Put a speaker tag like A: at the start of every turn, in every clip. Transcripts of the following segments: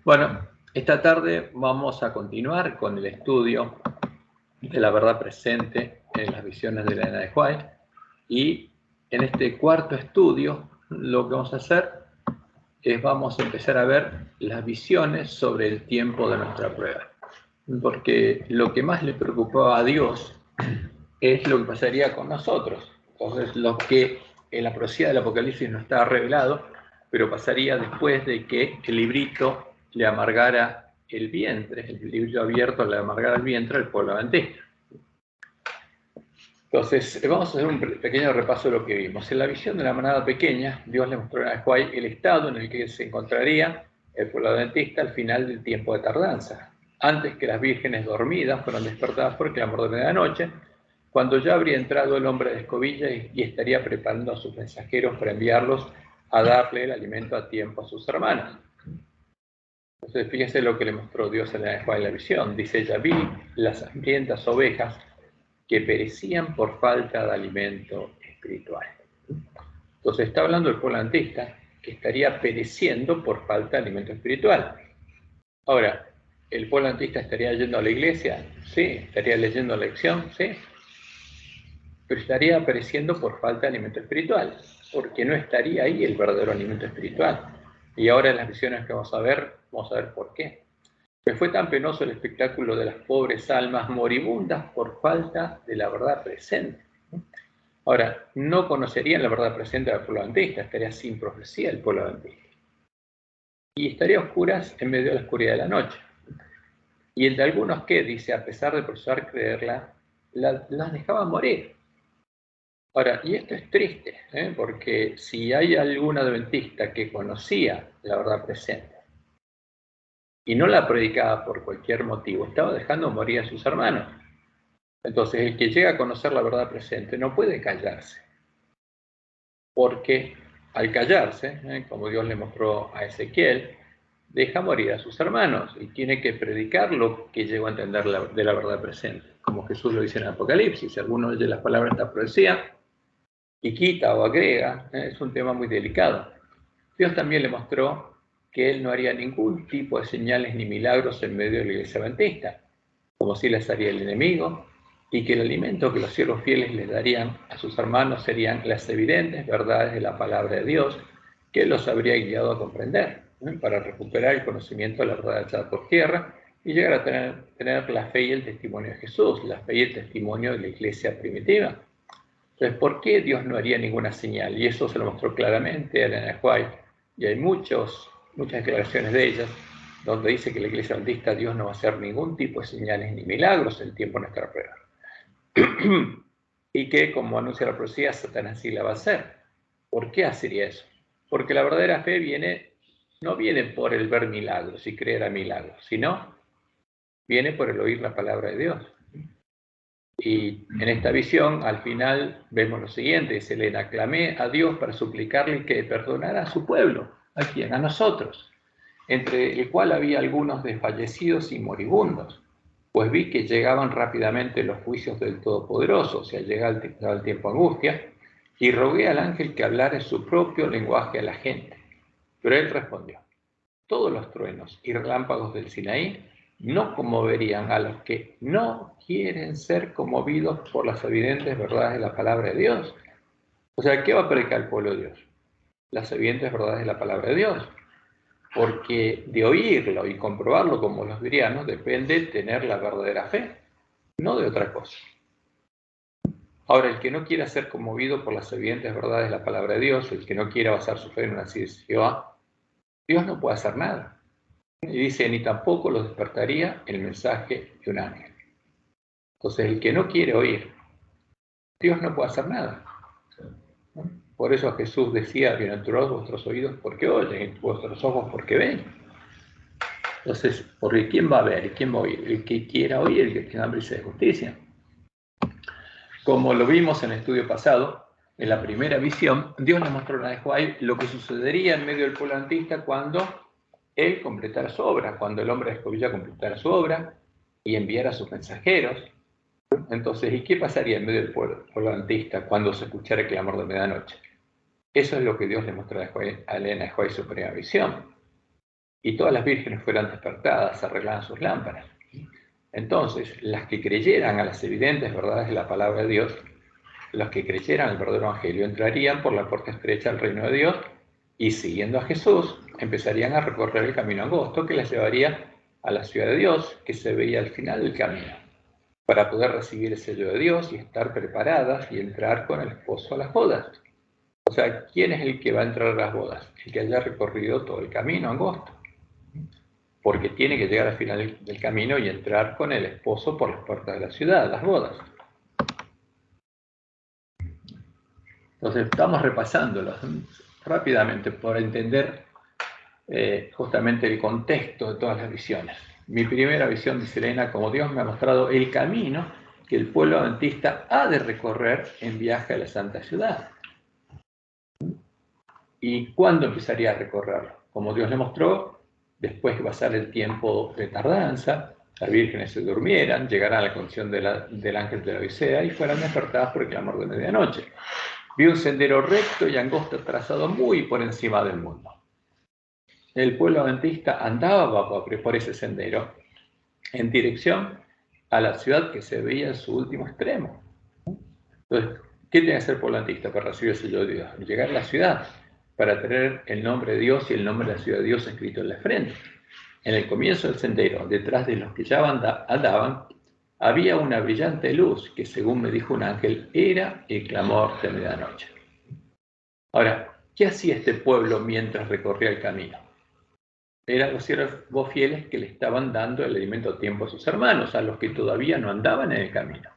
A: Bueno, esta tarde vamos a continuar con el estudio de la verdad presente en las visiones de Elena de White, y en este cuarto estudio lo que vamos a hacer es vamos a empezar a ver las visiones sobre el tiempo de nuestra prueba, porque lo que más le preocupaba a Dios es lo que pasaría con nosotros. Entonces, lo que en la profecía del Apocalipsis no está revelado, pero pasaría después de que el librito le amargara el vientre, el libro abierto le amargara el vientre al pueblo adventista. Entonces, vamos a hacer un pequeño repaso de lo que vimos. En la visión de la manada pequeña, Dios le mostró a White el estado en el que se encontraría el pueblo adventista al final del tiempo de tardanza, antes que las vírgenes dormidas fueran despertadas por el clamor de medianoche, cuando ya habría entrado el hombre de escobilla y estaría preparando a sus mensajeros para enviarlos a darle el alimento a tiempo a sus hermanos. Entonces, fíjense lo que le mostró Dios en la visión. Dice: ya vi las hambrientas ovejas que perecían por falta de alimento espiritual. Entonces está hablando del pueblo adventista que estaría pereciendo por falta de alimento espiritual. Ahora, ¿el pueblo adventista estaría yendo a la iglesia? Sí. ¿Estaría leyendo la lección? Sí. Pero estaría pereciendo por falta de alimento espiritual, porque no estaría ahí el verdadero alimento espiritual. Y ahora en las visiones que vamos a ver por qué. Pues fue tan penoso el espectáculo de las pobres almas moribundas por falta de la verdad presente. Ahora, no conocerían la verdad presente del pueblo adventista, estaría sin profecía el pueblo adventista. Y estaría a oscuras en medio de la oscuridad de la noche. Y el de algunos que, dice, a pesar de profesar creerla, las dejaban morir. Ahora, y esto es triste, porque si hay algún adventista que conocía la verdad presente y no la predicaba por cualquier motivo, estaba dejando morir a sus hermanos. Entonces, el que llega a conocer la verdad presente no puede callarse, porque al callarse, como Dios le mostró a Ezequiel, deja morir a sus hermanos y tiene que predicar lo que llegó a entender de la verdad presente, como Jesús lo dice en el Apocalipsis. Si alguno oye las palabras de esta profecía y quita o agrega, es un tema muy delicado. Dios también le mostró que él no haría ningún tipo de señales ni milagros en medio de la iglesia adventista, como si las haría el enemigo, y que el alimento que los siervos fieles les darían a sus hermanos serían las evidentes verdades de la palabra de Dios, que él los habría guiado a comprender, para recuperar el conocimiento de la verdad echada por tierra y llegar a tener la fe y el testimonio de Jesús, la fe y el testimonio de la iglesia primitiva. Entonces, ¿por qué Dios no haría ninguna señal? Y eso se lo mostró claramente a Elena White, y hay muchas declaraciones de ellas donde dice que la iglesia adventista, Dios no va a hacer ningún tipo de señales ni milagros en el tiempo de nuestra prueba. Y que, como anuncia la profecía, Satanás sí la va a hacer. ¿Por qué hacería eso? Porque la verdadera fe no viene por el ver milagros y creer a milagros, sino viene por el oír la palabra de Dios. Y en esta visión, al final, vemos lo siguiente: dice Elena: clamé a Dios para suplicarle que perdonara a su pueblo. ¿A quién? A nosotros, entre el cual había algunos desfallecidos y moribundos, pues vi que llegaban rápidamente los juicios del Todopoderoso, o sea, llegaba el tiempo de angustia, y rogué al ángel que hablara en su propio lenguaje a la gente. Pero él respondió: todos los truenos y relámpagos del Sinaí no conmoverían a los que no quieren ser conmovidos por las evidentes verdades de la palabra de Dios. O sea, ¿qué va a predicar el pueblo de Dios? Las evidentes verdades de la palabra de Dios. Porque de oírlo y comprobarlo como los virianos depende tener la verdadera fe, no de otra cosa. Ahora, el que no quiera ser conmovido por las evidentes verdades de la palabra de Dios, el que no quiera basar su fe en una ciencia de Jehová, Dios no puede hacer nada. Y dice: ni tampoco los despertaría el mensaje de un ángel. Entonces, el que no quiere oír, Dios no puede hacer nada. Por eso Jesús decía: bienaventurados vuestros oídos porque oyen, y vuestros ojos porque ven. Entonces, porque ¿quién va a ver y quién va a oír? El que quiera oír, el que tenga hambre y sed de justicia. Como lo vimos en el estudio pasado, en la primera visión, Dios le mostró a White lo que sucedería en medio del pueblo adventista cuando él completara su obra, cuando el hombre de escobilla completara su obra y enviara a sus mensajeros. Entonces, ¿y qué pasaría en medio del pueblo adventista cuando se escuchara el clamor de medianoche? Eso es lo que Dios le mostró a Elena White en su primera visión. y todas las vírgenes fueran despertadas, arreglaban sus lámparas. Entonces, las que creyeran a las evidentes verdades de la palabra de Dios, los que creyeran al verdadero evangelio, entrarían por la puerta estrecha al reino de Dios y, siguiendo a Jesús, empezarían a recorrer el camino angosto que les llevaría a la ciudad de Dios, que se veía al final del camino, para poder recibir el sello de Dios y estar preparadas y entrar con el esposo a las bodas. O sea, ¿quién es el que va a entrar a las bodas? El que haya recorrido todo el camino angosto, porque tiene que llegar al final del camino y entrar con el esposo por las puertas de la ciudad, las bodas. Entonces, estamos repasándolos rápidamente por entender justamente el contexto de todas las visiones. Mi primera visión, dice Elena, como Dios me ha mostrado el camino que el pueblo adventista ha de recorrer en viaje a la Santa Ciudad. ¿Y cuándo empezaría a recorrerlo? Como Dios le mostró, después que pasara el tiempo de tardanza, las vírgenes se durmieran, llegaran a la condición del ángel de la Odisea y fueran despertadas por el clamor de medianoche. Vi un sendero recto y angosto trazado muy por encima del mundo. El pueblo adventista andaba por ese sendero en dirección a la ciudad que se veía en su último extremo. Entonces, ¿qué tiene que hacer el pueblo adventista para recibir el sello de Dios? Llegar a la ciudad, para tener el nombre de Dios y el nombre de la ciudad de Dios escrito en la frente. En el comienzo del sendero, detrás de los que ya andaban, había una brillante luz que, según me dijo un ángel, era el clamor de medianoche. Ahora, ¿qué hacía este pueblo mientras recorría el camino? Eran los siervos fieles que le estaban dando el alimento a tiempo a sus hermanos, a los que todavía no andaban en el camino.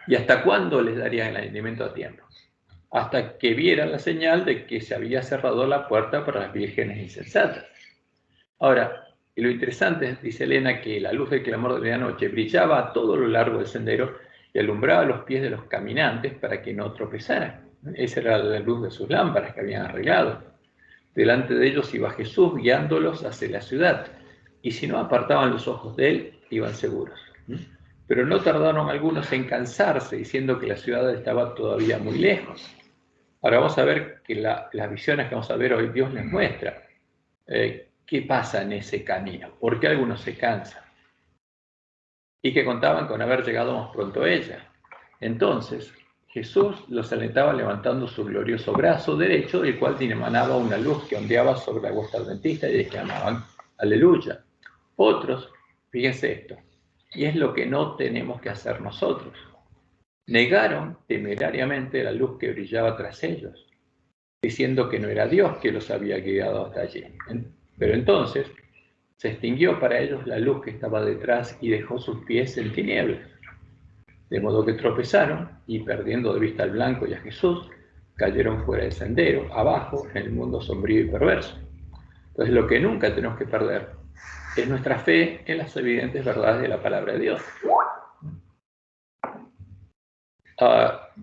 A: ¿Y hasta cuándo les darían el alimento a tiempo? Hasta que vieran la señal de que se había cerrado la puerta para las vírgenes insensatas. Ahora, y lo interesante es, dice Elena, que la luz del clamor de medianoche brillaba a todo lo largo del sendero y alumbraba los pies de los caminantes para que no tropezaran. Esa era la luz de sus lámparas que habían arreglado. Delante de ellos iba Jesús guiándolos hacia la ciudad, y si no apartaban los ojos de él, iban seguros. Pero no tardaron algunos en cansarse, diciendo que la ciudad estaba todavía muy lejos. Ahora vamos a ver que las visiones que vamos a ver hoy, Dios les muestra qué pasa en ese camino, por qué algunos se cansan, y que contaban con haber llegado más pronto a ella. Entonces, Jesús los alentaba levantando su glorioso brazo derecho, del cual emanaba una luz que ondeaba sobre la huesta adventista y exclamaban, aleluya. Otros, fíjense esto, y es lo que no tenemos que hacer nosotros. Negaron temerariamente la luz que brillaba tras ellos, diciendo que no era Dios que los había guiado hasta allí. Pero entonces se extinguió para ellos la luz que estaba detrás y dejó sus pies en tinieblas. De modo que tropezaron y, perdiendo de vista al blanco y a Jesús, cayeron fuera del sendero, abajo, en el mundo sombrío y perverso. Entonces, lo que nunca tenemos que perder es nuestra fe en las evidentes verdades de la palabra de Dios.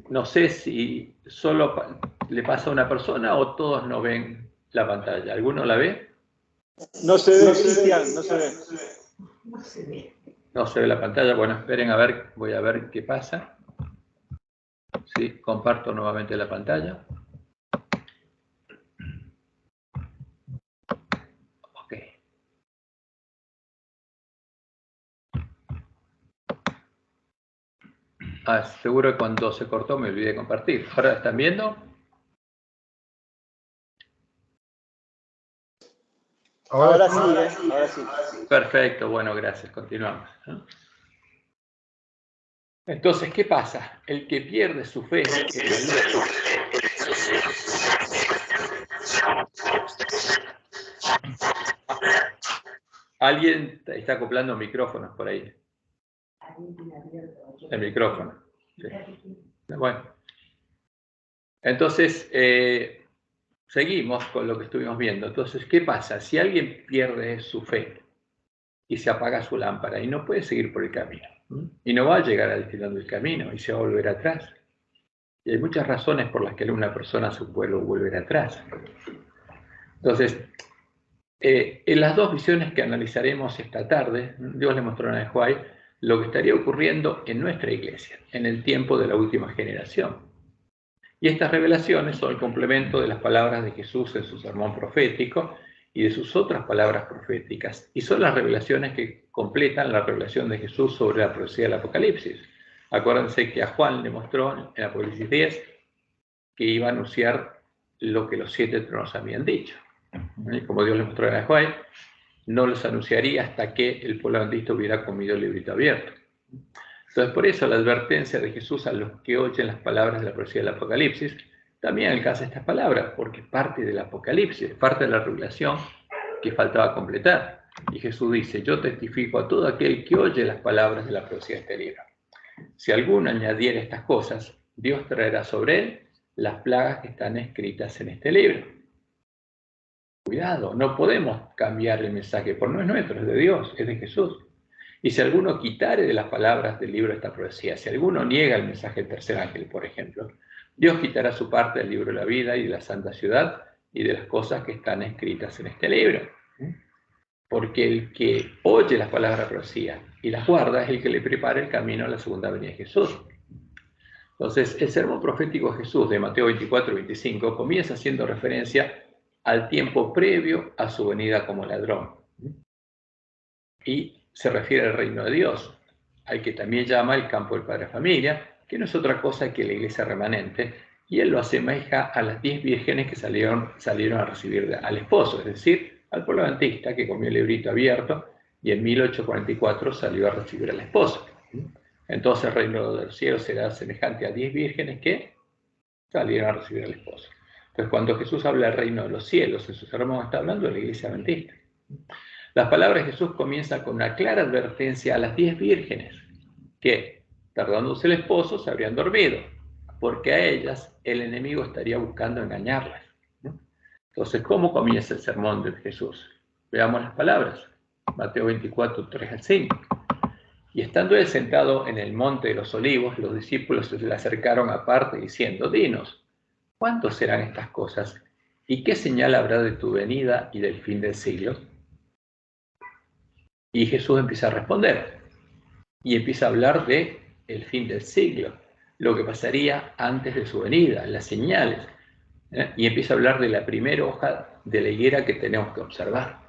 A: No sé si solo le pasa a una persona o todos no ven la pantalla. ¿Alguno la ve?
B: No se ve, Cristian, no se ve.
C: No se ve.
A: No se ve la pantalla. Bueno, esperen a ver, voy a ver qué pasa. Sí, comparto nuevamente la pantalla. Ok. Seguro que cuando se cortó me olvidé de compartir. ¿Ahora están viendo?
B: Ahora sí, ahora sí.
A: Perfecto, bueno, gracias. Continuamos. Entonces, ¿qué pasa? El que pierde su fe en la luz. Alguien está acoplando micrófonos por ahí. El micrófono. Sí. Bueno. Entonces, seguimos con lo que estuvimos viendo. Entonces, ¿qué pasa? Si alguien pierde su fe y se apaga su lámpara y no puede seguir por el camino, y no va a llegar al final del camino y se va a volver atrás. Y hay muchas razones por las que una persona se puede volver atrás. Entonces, en las dos visiones que analizaremos esta tarde, Dios le mostró a Nehuay lo que estaría ocurriendo en nuestra iglesia, en el tiempo de la última generación. Y estas revelaciones son el complemento de las palabras de Jesús en su sermón profético y de sus otras palabras proféticas, y son las revelaciones que completan la revelación de Jesús sobre la profecía del Apocalipsis. Acuérdense que a Juan le mostró en Apocalipsis 10 que iba a anunciar lo que los 7 tronos habían dicho. Y como Dios le mostró a Juan, no los anunciaría hasta que el pueblo adventista hubiera comido el librito abierto. Entonces, por eso la advertencia de Jesús a los que oyen las palabras de la profecía del Apocalipsis también alcanza estas palabras, porque es parte del Apocalipsis, parte de la revelación que faltaba completar. Y Jesús dice: yo testifico a todo aquel que oye las palabras de la profecía de este libro. Si alguno añadiera estas cosas, Dios traerá sobre él las plagas que están escritas en este libro. Cuidado, no podemos cambiar el mensaje, porque no es nuestro, es de Dios, es de Jesús. Y si alguno quitare de las palabras del libro esta profecía, si alguno niega el mensaje del tercer ángel, por ejemplo, Dios quitará su parte del libro de la vida y de la santa ciudad y de las cosas que están escritas en este libro. Porque el que oye las palabras de la profecía y las guarda es el que le prepara el camino a la segunda venida de Jesús. Entonces, el sermón profético de Jesús de Mateo 24 y 25 comienza haciendo referencia al tiempo previo a su venida como ladrón. Y se refiere al reino de Dios, al que también llama el campo del Padre Familia, que no es otra cosa que la iglesia remanente, y él lo asemeja a las 10 vírgenes que salieron a recibir al esposo, es decir, al pueblo adventista que comió el librito abierto y en 1844 salió a recibir al esposo. Entonces el reino de los cielos será semejante a 10 vírgenes que salieron a recibir al esposo. Entonces, cuando Jesús habla del reino de los cielos, en su sermón está hablando de la iglesia adventista. Las palabras de Jesús comienzan con una clara advertencia a las 10 vírgenes que, tardándose el esposo, se habrían dormido, porque a ellas el enemigo estaría buscando engañarlas. Entonces, ¿cómo comienza el sermón de Jesús? Veamos las palabras. Mateo 24, 3 al 5. Y estando él sentado en el monte de los olivos, los discípulos se le acercaron aparte diciendo: dinos, ¿cuándo serán estas cosas? ¿Y qué señal habrá de tu venida y del fin del siglo? Y Jesús empieza a responder. Y empieza a hablar de el fin del siglo, lo que pasaría antes de su venida, las señales. Y empieza a hablar de la primera hoja de la higuera que tenemos que observar.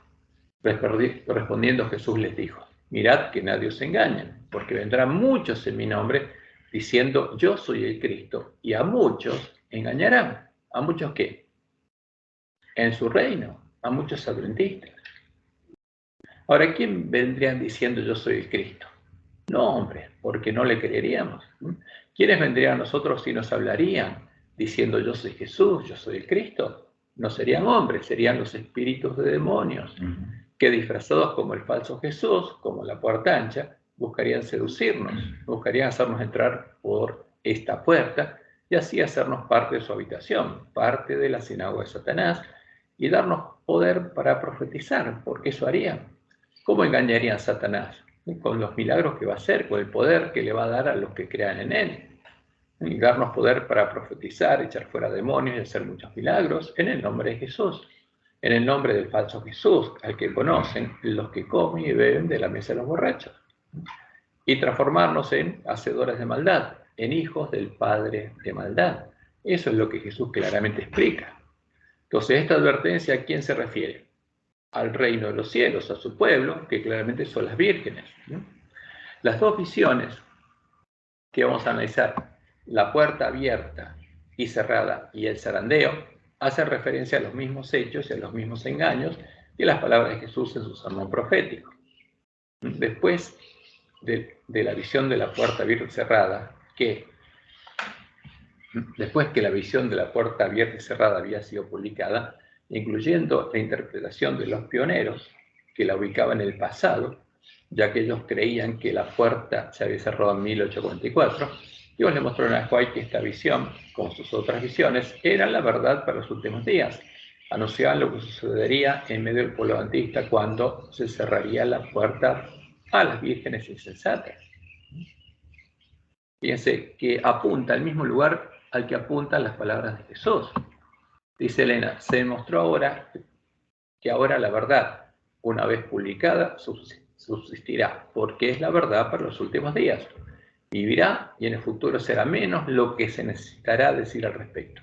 A: Respondiendo Jesús les dijo: mirad que nadie os engañe, porque vendrán muchos en mi nombre diciendo: yo soy el Cristo, y a muchos engañarán. ¿A muchos qué? En su reino, a muchos adventistas. Ahora, ¿quién vendrían diciendo yo soy el Cristo? No, hombre, porque no le creeríamos. ¿Quiénes vendrían a nosotros si nos hablarían diciendo yo soy Jesús, yo soy el Cristo? No serían hombres, serían los espíritus de demonios, que disfrazados como el falso Jesús, como la puerta ancha, buscarían seducirnos, buscarían hacernos entrar por esta puerta y así hacernos parte de su habitación, parte de la sinagoga de Satanás, y darnos poder para profetizar, porque eso harían. ¿Cómo engañarían a Satanás? Con los milagros que va a hacer, con el poder que le va a dar a los que crean en él. Y darnos poder para profetizar, echar fuera demonios y hacer muchos milagros en el nombre de Jesús, en el nombre del falso Jesús, al que conocen los que comen y beben de la mesa de los borrachos. Y transformarnos en hacedores de maldad, en hijos del padre de maldad. Eso es lo que Jesús claramente explica. Entonces, esta advertencia, ¿a quién se refiere? Al reino de los cielos, a su pueblo, que claramente son las vírgenes. Las dos visiones que vamos a analizar, la puerta abierta y cerrada y el zarandeo, hacen referencia a los mismos hechos y a los mismos engaños y a las palabras de Jesús en su sermón profético. Después de la visión de la puerta abierta y cerrada, después que la visión de la puerta abierta y cerrada había sido publicada, incluyendo la interpretación de los pioneros que la ubicaban en el pasado, ya que ellos creían que la puerta se había cerrado en 1844, Dios le mostró a Juan que esta visión, como sus otras visiones, era la verdad para los últimos días. Anunciaban lo que sucedería en medio del pueblo adventista cuando se cerraría la puerta a las vírgenes insensatas. Fíjense que apunta al mismo lugar al que apuntan las palabras de Jesús. Dice Elena: se demostró ahora que ahora la verdad, una vez publicada, subsistirá, porque es la verdad para los últimos días. Vivirá y en el futuro será menos lo que se necesitará decir al respecto.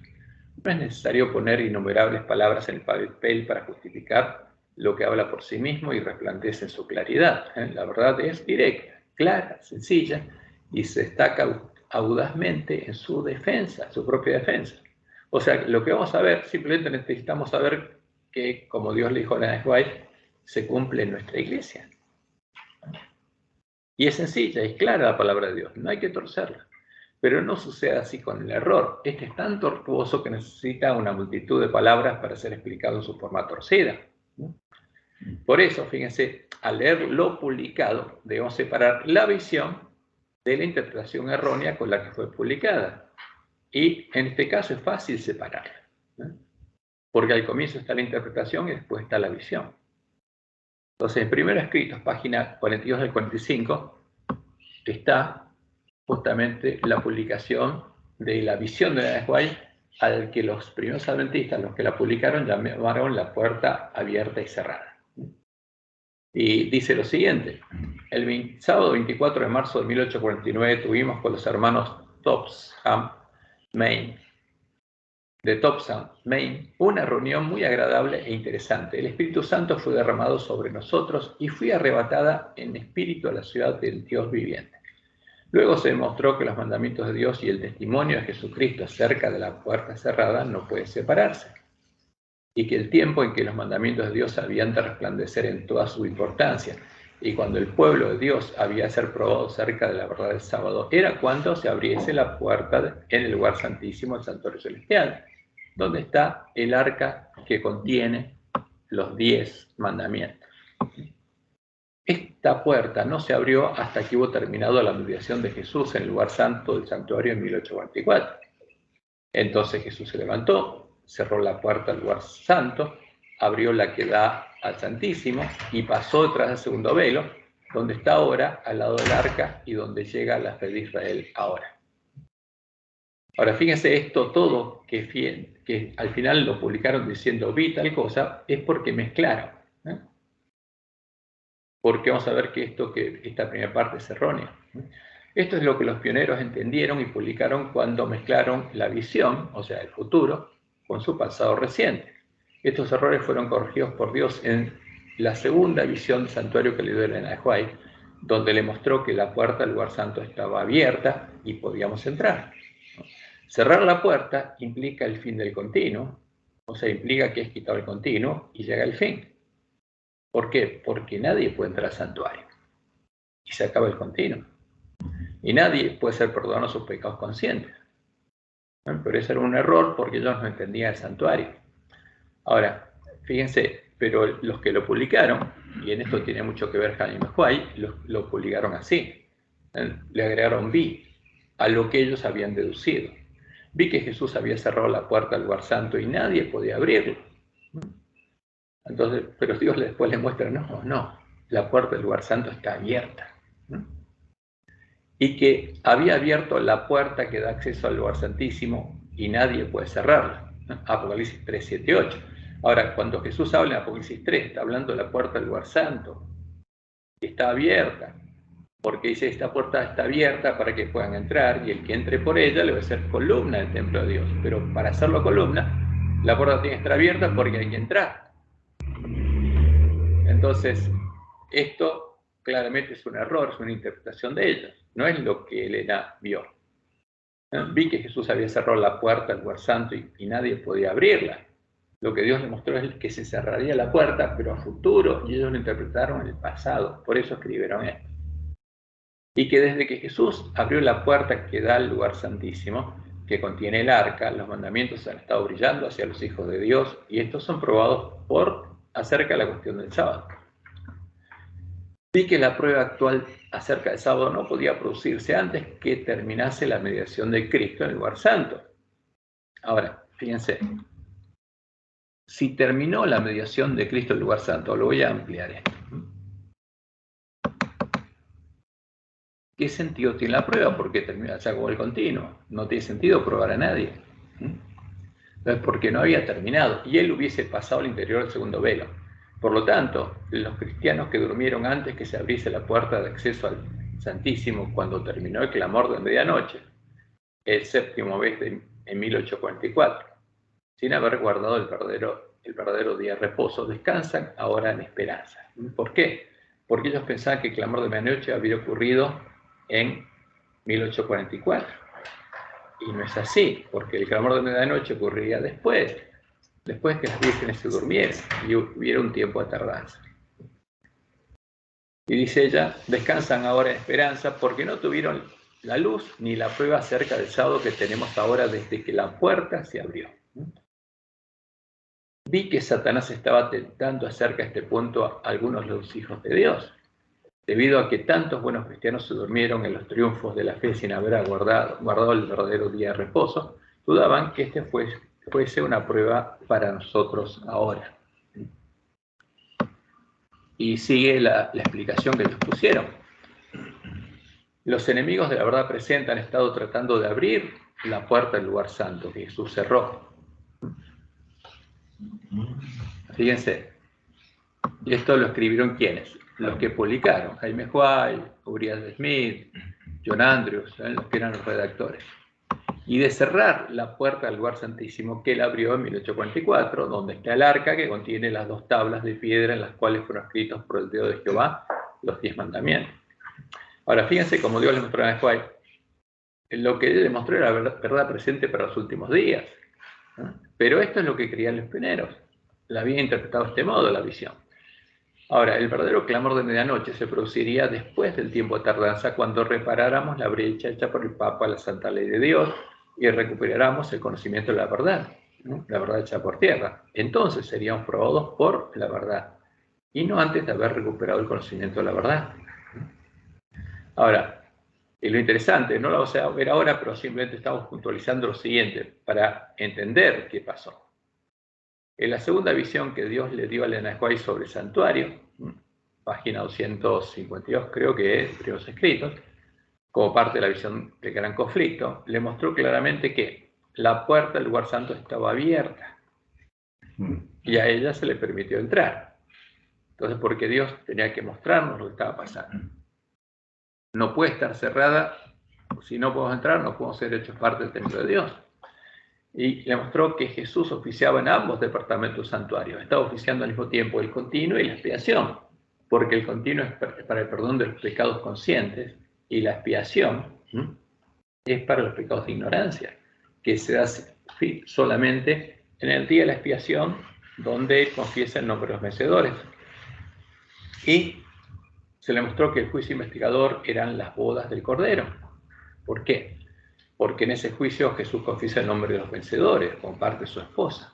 A: No es necesario poner innumerables palabras en el papel para justificar lo que habla por sí mismo y resplandece en su claridad. La verdad es directa, clara, sencilla, y se destaca audazmente en su defensa, su propia defensa. O sea, lo que vamos a ver, simplemente necesitamos saber que, como Dios le dijo a Ellen White, se cumple en nuestra iglesia. Y es sencilla, es clara la palabra de Dios, no hay que torcerla. Pero no sucede así con el error. Este es tan tortuoso que necesita una multitud de palabras para ser explicado en su forma torcida. Por eso, fíjense, al leer lo publicado, debemos separar la visión de la interpretación errónea con la que fue publicada. Y en este caso es fácil separarla, porque al comienzo está la interpretación y después está la visión. Entonces, en Primeros Escritos, página 42 del 45, está justamente la publicación de la visión de Ellen White, al que los primeros adventistas, los que la publicaron, llamaron la puerta abierta y cerrada. Y dice lo siguiente: el sábado 24 de marzo de 1849 tuvimos con los hermanos Topsham, Maine, una reunión muy agradable e interesante. El Espíritu Santo fue derramado sobre nosotros y fui arrebatada en espíritu a la ciudad del Dios viviente. Luego se demostró que los mandamientos de Dios y el testimonio de Jesucristo acerca de la puerta cerrada no pueden separarse, y que el tiempo en que los mandamientos de Dios habían de resplandecer en toda su importancia, y cuando el pueblo de Dios había de ser probado cerca de la verdad del sábado, era cuando se abriese la puerta en el lugar santísimo, el santuario celestial, donde está el arca que contiene los 10 mandamientos. Esta puerta no se abrió hasta que hubo terminado la mediación de Jesús en el lugar santo del santuario en 1844. Entonces Jesús se levantó, cerró la puerta al lugar santo, abrió la que da al Santísimo y pasó detrás del segundo velo, donde está ahora, al lado del arca, y donde llega la fe de Israel ahora. Ahora, fíjense, esto todo que al final lo publicaron diciendo vi tal cosa, es porque mezclaron. Porque vamos a ver que esta primera parte es errónea. Esto es lo que los pioneros entendieron y publicaron cuando mezclaron la visión, o sea, el futuro, con su pasado reciente. Estos errores fueron corregidos por Dios en la segunda visión del santuario que le dio Ellen White, donde le mostró que la puerta del lugar santo estaba abierta y podíamos entrar. Cerrar la puerta implica el fin del continuo, o sea, implica que es quitado el continuo y llega el fin. ¿Por qué? Porque nadie puede entrar al santuario y se acaba el continuo. Y nadie puede ser perdonado sus pecados conscientes. Pero eso era un error porque ellos no entendían el santuario. Ahora, fíjense, pero los que lo publicaron, y en esto tiene mucho que ver Jaime White, lo publicaron así. Le agregaron vi a lo que ellos habían deducido. Vi que Jesús había cerrado la puerta al lugar santo y nadie podía abrirlo. Entonces, pero Dios después le muestra, no, la puerta del lugar santo está abierta. Y que había abierto la puerta que da acceso al lugar santísimo y nadie puede cerrarla. Apocalipsis 3, 7, 8. Ahora, cuando Jesús habla en Apocalipsis 3, está hablando de la puerta del lugar santo. Está abierta, porque dice, esta puerta está abierta para que puedan entrar y el que entre por ella le va a ser columna del templo de Dios. Pero para hacerlo columna, la puerta tiene que estar abierta porque hay que entrar. Entonces, esto claramente es un error, es una interpretación de ellos. No es lo que Elena vio. Vi que Jesús había cerrado la puerta al lugar santo y nadie podía abrirla. Lo que Dios le mostró es que se cerraría la puerta, pero a futuro, y ellos lo interpretaron en el pasado. Por eso escribieron esto. Y que desde que Jesús abrió la puerta que da al lugar santísimo, que contiene el arca, los mandamientos han estado brillando hacia los hijos de Dios, y estos son probados acerca de la cuestión del sábado. Vi que la prueba actual acerca del sábado no podía producirse antes que terminase la mediación de Cristo en el lugar santo. Ahora, fíjense, si terminó la mediación de Cristo en el lugar santo, lo voy a ampliar esto. ¿Qué sentido tiene la prueba? Porque terminó, se acabó el continuo. No tiene sentido probar a nadie. Entonces, porque no había terminado y él hubiese pasado al interior del segundo velo. Por lo tanto, los cristianos que durmieron antes que se abriese la puerta de acceso al Santísimo cuando terminó el clamor de medianoche, el séptimo mes en 1844, sin haber guardado el verdadero el verdadero día de reposo, descansan ahora en esperanza. ¿Por qué? Porque ellos pensaban que el clamor de medianoche había ocurrido en 1844. Y no es así, porque el clamor de medianoche ocurriría después que las vírgenes se durmieran y hubiera un tiempo de tardanza. Y dice ella, descansan ahora en esperanza porque no tuvieron la luz ni la prueba acerca del sábado que tenemos ahora desde que la puerta se abrió. Vi que Satanás estaba tentando acerca de este punto a algunos de los hijos de Dios, debido a que tantos buenos cristianos se durmieron en los triunfos de la fe sin haber guardado el verdadero día de reposo, dudaban que este fuese una prueba para nosotros ahora. Y sigue la explicación que ellos pusieron. Los enemigos de la verdad presente han estado tratando de abrir la puerta del lugar santo que Jesús cerró. Fíjense, y esto lo escribieron ¿quiénes? Los que publicaron, Jaime White, Urias Smith, John Andrews, los que eran los redactores. Y de cerrar la puerta del lugar santísimo que él abrió en 1844, donde está el arca que contiene las 2 tablas de piedra en las cuales fueron escritos por el dedo de Jehová los 10 mandamientos. Ahora, fíjense cómo Dios le mostró a White. Lo que él le mostró era verdad presente para los últimos días. Pero esto es lo que creían los pioneros. La habían interpretado de este modo, la visión. Ahora, el verdadero clamor de medianoche se produciría después del tiempo de tardanza, cuando reparáramos la brecha hecha por el Papa a la santa ley de Dios y recuperáramos el conocimiento de la verdad, ¿no? La verdad hecha por tierra. Entonces seríamos probados por la verdad, y no antes de haber recuperado el conocimiento de la verdad. Ahora, y lo interesante, no lo vamos a ver ahora, pero simplemente estamos puntualizando lo siguiente, para entender qué pasó. En la segunda visión que Dios le dio a Elena White sobre el santuario, página 252 creo que es, primeros escritos, como parte de la visión del gran conflicto, le mostró claramente que la puerta del lugar santo estaba abierta y a ella se le permitió entrar. Entonces, porque Dios tenía que mostrarnos lo que estaba pasando. No puede estar cerrada, si no podemos entrar, no podemos ser hechos parte del templo de Dios. Y le mostró que Jesús oficiaba en ambos departamentos santuarios. Estaba oficiando al mismo tiempo el continuo y la expiación, porque el continuo es para el perdón de los pecados conscientes y la expiación es para los pecados de ignorancia, que se da solamente en el día de la expiación, donde confiesa el nombre de los vencedores. Y se le mostró que el juicio investigador eran las bodas del Cordero. ¿Por qué? Porque en ese juicio Jesús confiesa el nombre de los vencedores, comparte su esposa.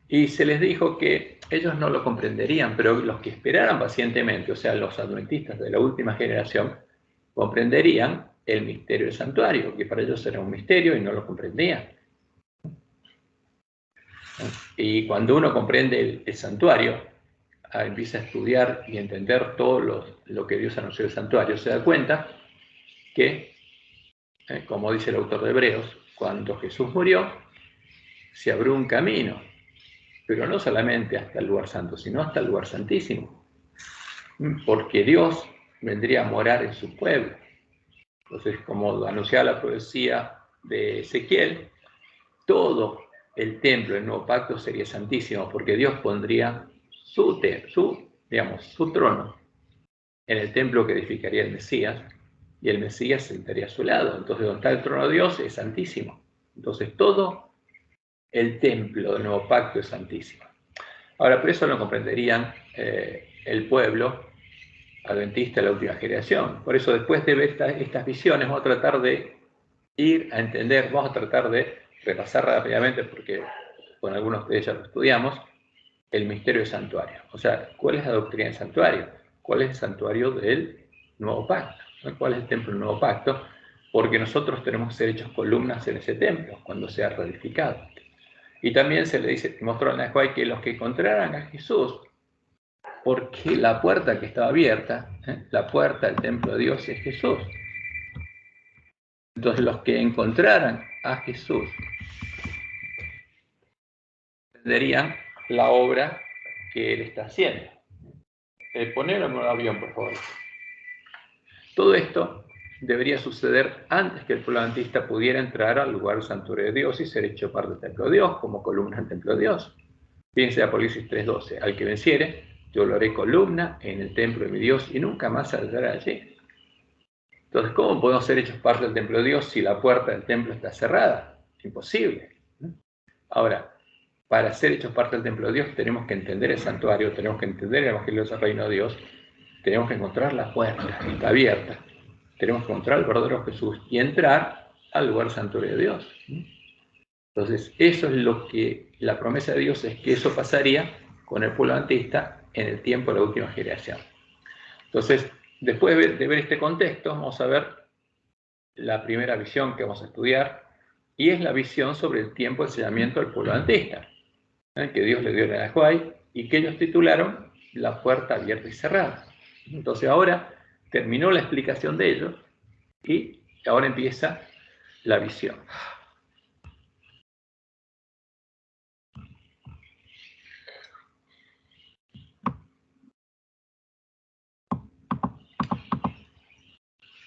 A: Y se les dijo que ellos no lo comprenderían, pero los que esperaran pacientemente, o sea, los adventistas de la última generación, comprenderían el misterio del santuario, que para ellos era un misterio y no lo comprendían. Y cuando uno comprende el santuario, empieza a estudiar y entender todo lo que Dios anunció del santuario, se da cuenta que, como dice el autor de Hebreos, cuando Jesús murió, se abrió un camino, pero no solamente hasta el lugar santo, sino hasta el lugar santísimo, porque Dios vendría a morar en su pueblo. Entonces, como anunciaba la profecía de Ezequiel, todo el templo del nuevo pacto sería santísimo, porque Dios pondría su trono en el templo que edificaría el Mesías, y el Mesías se sentaría a su lado. Entonces, donde está el trono de Dios es santísimo. Entonces, todo el templo del nuevo pacto es santísimo. Ahora, por eso lo comprenderían el pueblo adventista de la última generación. Por eso, después de ver estas visiones, vamos a tratar de ir a entender, vamos a tratar de repasar rápidamente, porque con algunos de ellos lo estudiamos, el misterio del santuario. O sea, ¿cuál es la doctrina del santuario? ¿Cuál es el santuario del nuevo pacto? ¿Cuál es el templo del nuevo pacto? Porque nosotros tenemos que ser hechos columnas en ese templo cuando sea reedificado. Y también se le dice, mostró en la White que los que encontraran a Jesús, porque la puerta que estaba abierta, la puerta del templo de Dios es Jesús. Entonces los que encontraran a Jesús entenderían la obra que Él está haciendo. Ponelo en un avión, por favor. Todo esto debería suceder antes que el pueblo adventista pudiera entrar al lugar santuario de Dios y ser hecho parte del templo de Dios, como columna del templo de Dios. Fíjense Apocalipsis 3:12, al que venciere, yo lo haré columna en el templo de mi Dios y nunca más saldrá allí. Entonces, ¿cómo podemos ser hechos parte del templo de Dios si la puerta del templo está cerrada? Imposible. Ahora, para ser hechos parte del templo de Dios tenemos que entender el santuario, tenemos que entender el Evangelio del Reino de Dios, tenemos que encontrar la puerta, que está abierta, tenemos que encontrar al verdadero Jesús y entrar al lugar santuario de Dios. Entonces, eso es lo que la promesa de Dios es que eso pasaría con el pueblo adventista en el tiempo de la última generación. Entonces, después de ver este contexto, vamos a ver la primera visión que vamos a estudiar, y es la visión sobre el tiempo de sellamiento del pueblo adventista, que Dios le dio en el Ajuay, y que ellos titularon La puerta abierta y cerrada. Entonces ahora terminó la explicación de ellos, y ahora empieza la visión.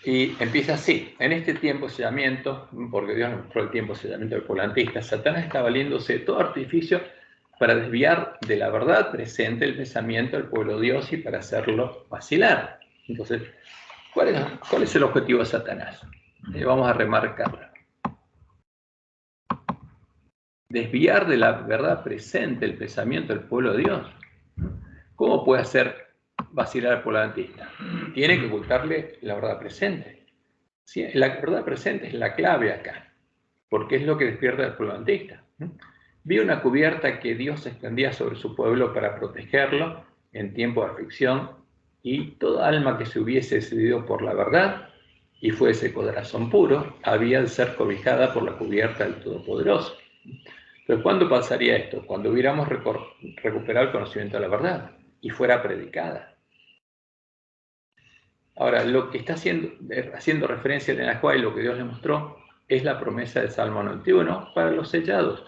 A: Y empieza así: en este tiempo de sellamiento, porque Dios nos mostró el tiempo de sellamiento del pueblo adventista, Satanás está valiéndose de todo artificio para desviar de la verdad presente el pensamiento del pueblo de Dios y para hacerlo vacilar. Entonces, ¿cuál es el objetivo de Satanás? Vamos a remarcarlo. Desviar de la verdad presente el pensamiento del pueblo de Dios. ¿Cómo puede hacer vacilar al pueblo adventista? Tiene que ocultarle la verdad presente. ¿Sí? La verdad presente es la clave acá, porque es lo que despierta al pueblo adventista. Vi una cubierta que Dios extendía sobre su pueblo para protegerlo en tiempo de aflicción, y toda alma que se hubiese decidido por la verdad y fuese corazón puro, había de ser cobijada por la cubierta del Todopoderoso. Pero ¿cuándo pasaría esto? Cuando hubiéramos recuperado el conocimiento de la verdad y fuera predicada. Ahora, lo que está haciendo referencia en el Ajuay, lo que Dios le mostró, es la promesa del Salmo 91 para los sellados,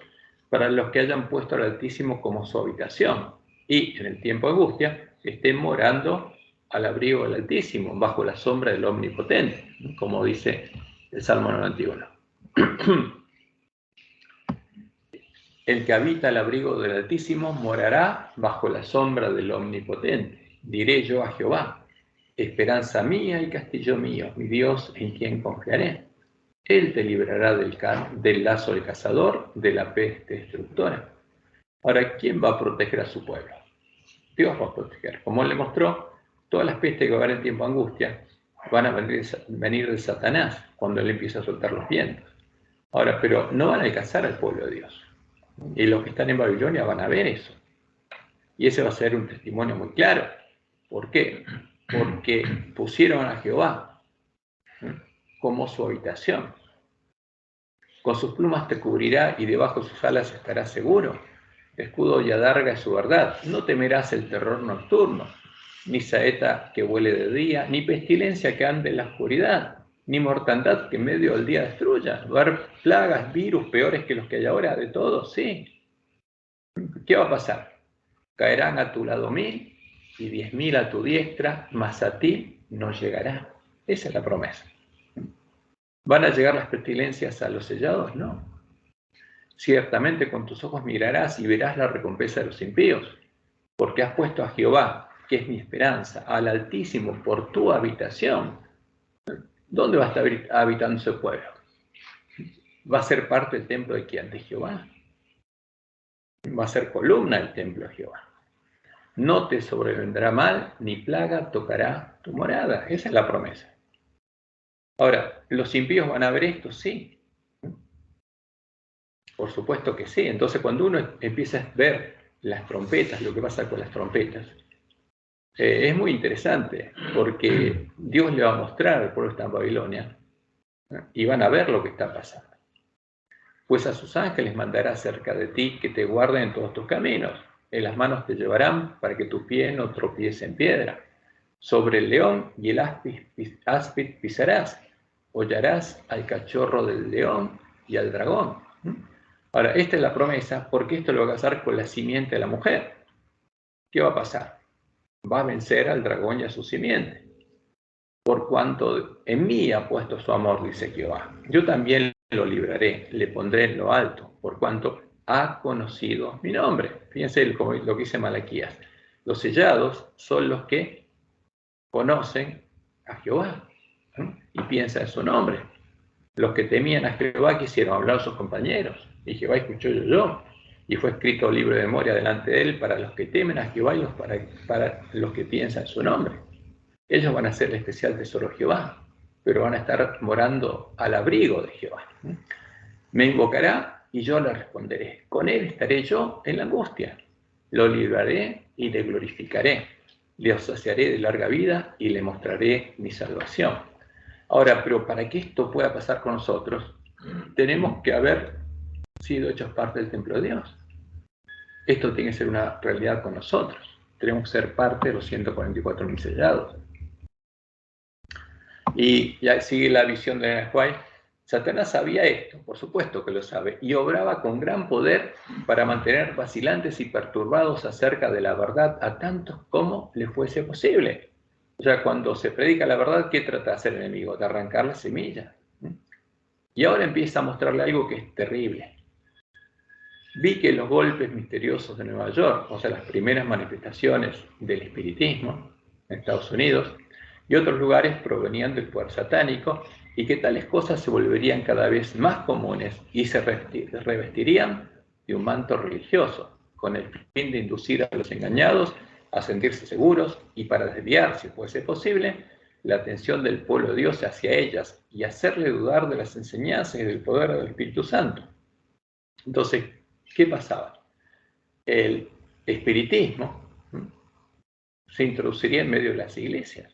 A: para los que hayan puesto al Altísimo como su habitación, y en el tiempo de angustia estén morando al abrigo del Altísimo, bajo la sombra del Omnipotente, como dice el Salmo 91. El que habita al abrigo del Altísimo morará bajo la sombra del Omnipotente. Diré yo a Jehová: esperanza mía y castillo mío, mi Dios en quien confiaré. Él te librará del lazo del cazador, de la peste destructora. Ahora, ¿quién va a proteger a su pueblo? Dios va a proteger. Como Él le mostró, todas las pestes que van en tiempo de angustia van a venir de Satanás cuando Él empieza a soltar los vientos. Ahora, pero no van a alcanzar al pueblo de Dios. Y los que están en Babilonia van a ver eso. Y ese va a ser un testimonio muy claro. ¿Por qué? Porque pusieron a Jehová como su habitación. Con sus plumas te cubrirá y debajo de sus alas estarás seguro. Escudo y adarga es su verdad. No temerás el terror nocturno, ni saeta que vuele de día, ni pestilencia que ande en la oscuridad, ni mortandad que en medio del día destruya. Va a haber plagas, virus peores que los que hay ahora, de todo, sí. ¿Qué va a pasar? Caerán a tu lado 1000 y 10.000 a tu diestra, mas a ti no llegará. Esa es la promesa. ¿Van a llegar las pestilencias a los sellados? No. Ciertamente con tus ojos mirarás y verás la recompensa de los impíos, porque has puesto a Jehová, que es mi esperanza, al Altísimo por tu habitación. ¿Dónde va a estar habitando ese pueblo? ¿Va a ser parte del templo de quién? De Jehová. Va a ser columna del templo de Jehová. No te sobrevendrá mal, ni plaga tocará tu morada. Esa es la promesa. Ahora, ¿los impíos van a ver esto? Sí. Por supuesto que sí. Entonces, cuando uno empieza a ver las trompetas, lo que pasa con las trompetas, es muy interesante, porque Dios le va a mostrar al pueblo que está en Babilonia, y van a ver lo que está pasando. Pues a sus ángeles mandará cerca de ti que te guarden en todos tus caminos. En las manos te llevarán para que tu pie no tropiece en piedra. Sobre el león y el áspid pisarás. Hollarás al cachorro del león y al dragón. Ahora, esta es la promesa, porque esto lo va a casar con la simiente de la mujer. ¿Qué va a pasar? Va a vencer al dragón y a su simiente. por cuanto en mí ha puesto su amor, dice Jehová. Yo también lo libraré, le pondré en lo alto, por cuanto ha conocido mi nombre. Fíjense lo que dice Malaquías. Los sellados son los que conocen a Jehová, ¿no? Y piensan en su nombre. Los que temían a Jehová quisieron hablar a sus compañeros, y Jehová escuchó y oyó, y fue escrito libro de memoria delante de él para los que temen a Jehová y para los que piensan en su nombre. Ellos van a ser el especial tesoro de Jehová, pero van a estar morando al abrigo de Jehová. Me invocará y yo le responderé. Con él estaré yo en la angustia. Lo libraré y le glorificaré. Le saciaré de larga vida y le mostraré mi salvación. Ahora, pero para que esto pueda pasar con nosotros, tenemos que haber sido hechos parte del templo de Dios. Esto tiene que ser una realidad con nosotros. Tenemos que ser parte de los 144.000 sellados. Y ya sigue la visión de Ellen White. Satanás sabía esto, por supuesto que lo sabe, y obraba con gran poder para mantener vacilantes y perturbados acerca de la verdad a tantos como le fuese posible. O sea, cuando se predica la verdad, ¿qué trata de hacer el enemigo? De arrancar la semilla. Y ahora empieza a mostrarle algo que es terrible. Vi que los golpes misteriosos de Nueva York, o sea, las primeras manifestaciones del espiritismo en Estados Unidos y otros lugares provenían del poder satánico, y que tales cosas se volverían cada vez más comunes y se revestirían de un manto religioso, con el fin de inducir a los engañados a sentirse seguros y para desviar, si fuese posible, la atención del pueblo de Dios hacia ellas y hacerle dudar de las enseñanzas y del poder del Espíritu Santo. Entonces, ¿qué pasaba? El espiritismo se introduciría en medio de las iglesias.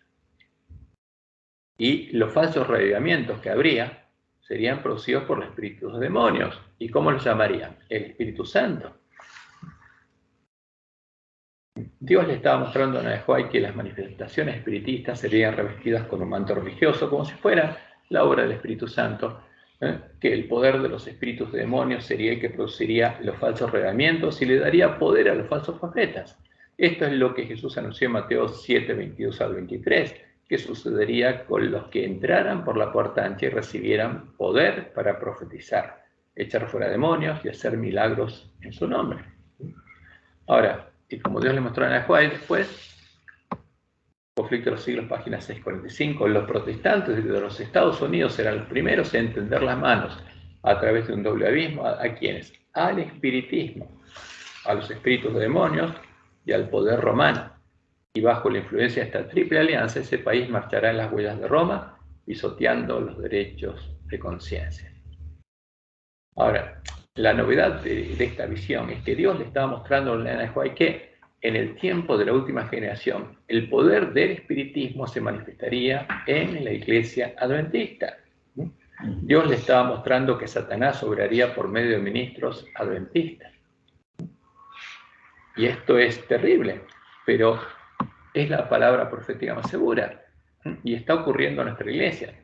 A: Y los falsos reavivamientos que habría serían producidos por los espíritus demonios. ¿Y cómo los llamarían? El Espíritu Santo. Dios le estaba mostrando a Ellen White que las manifestaciones espiritistas serían revestidas con un manto religioso, como si fuera la obra del Espíritu Santo, que el poder de los espíritus de demonios sería el que produciría los falsos reavivamientos y le daría poder a los falsos profetas. Esto es lo que Jesús anunció en Mateo 7, 22 al 23, que sucedería con los que entraran por la puerta ancha y recibieran poder para profetizar, echar fuera demonios y hacer milagros en su nombre. Ahora, y como Dios le mostró a Ellen White después, Conflicto de los Siglos, página 645, los protestantes de los Estados Unidos serán los primeros en tender las manos a través de un doble abismo a quienes, al espiritismo, a los espíritus de demonios y al poder romano. Y bajo la influencia de esta triple alianza, ese país marchará en las huellas de Roma, pisoteando los derechos de conciencia. Ahora, la novedad de esta visión es que Dios le estaba mostrando a Ellen White que en el tiempo de la última generación, el poder del espiritismo se manifestaría en la iglesia adventista. Dios le estaba mostrando que Satanás obraría por medio de ministros adventistas. Y esto es terrible, pero es la palabra profética más segura, y está ocurriendo en nuestra iglesia.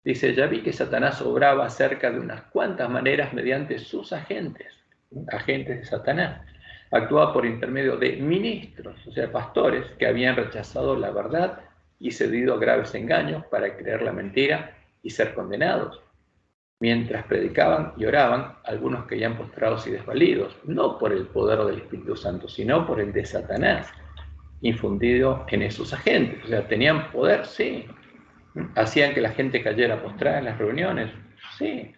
A: Dice, ya vi que Satanás obraba acerca de unas cuantas maneras mediante sus agentes de Satanás. Actuaba por intermedio de ministros, o sea, pastores, que habían rechazado la verdad y cedido a graves engaños para creer la mentira y ser condenados. Mientras predicaban y oraban, algunos caían postrados y desvalidos, no por el poder del Espíritu Santo, sino por el de Satanás, infundido en esos agentes. O sea, tenían poder, sí. Hacían que la gente cayera postrada en las reuniones, sí.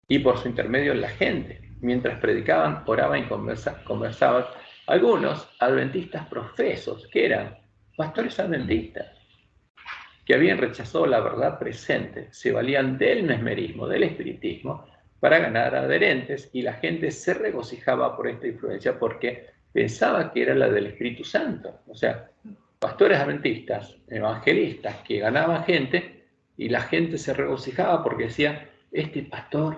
A: Y por su intermedio la gente, mientras predicaban, oraban y conversaban, algunos adventistas profesos, que eran pastores adventistas, que habían rechazado la verdad presente, se valían del mesmerismo, del espiritismo, para ganar adherentes, y la gente se regocijaba por esta influencia porque pensaba que era la del Espíritu Santo. O sea, pastores adventistas, evangelistas, que ganaban gente, y la gente se regocijaba porque decía, este pastor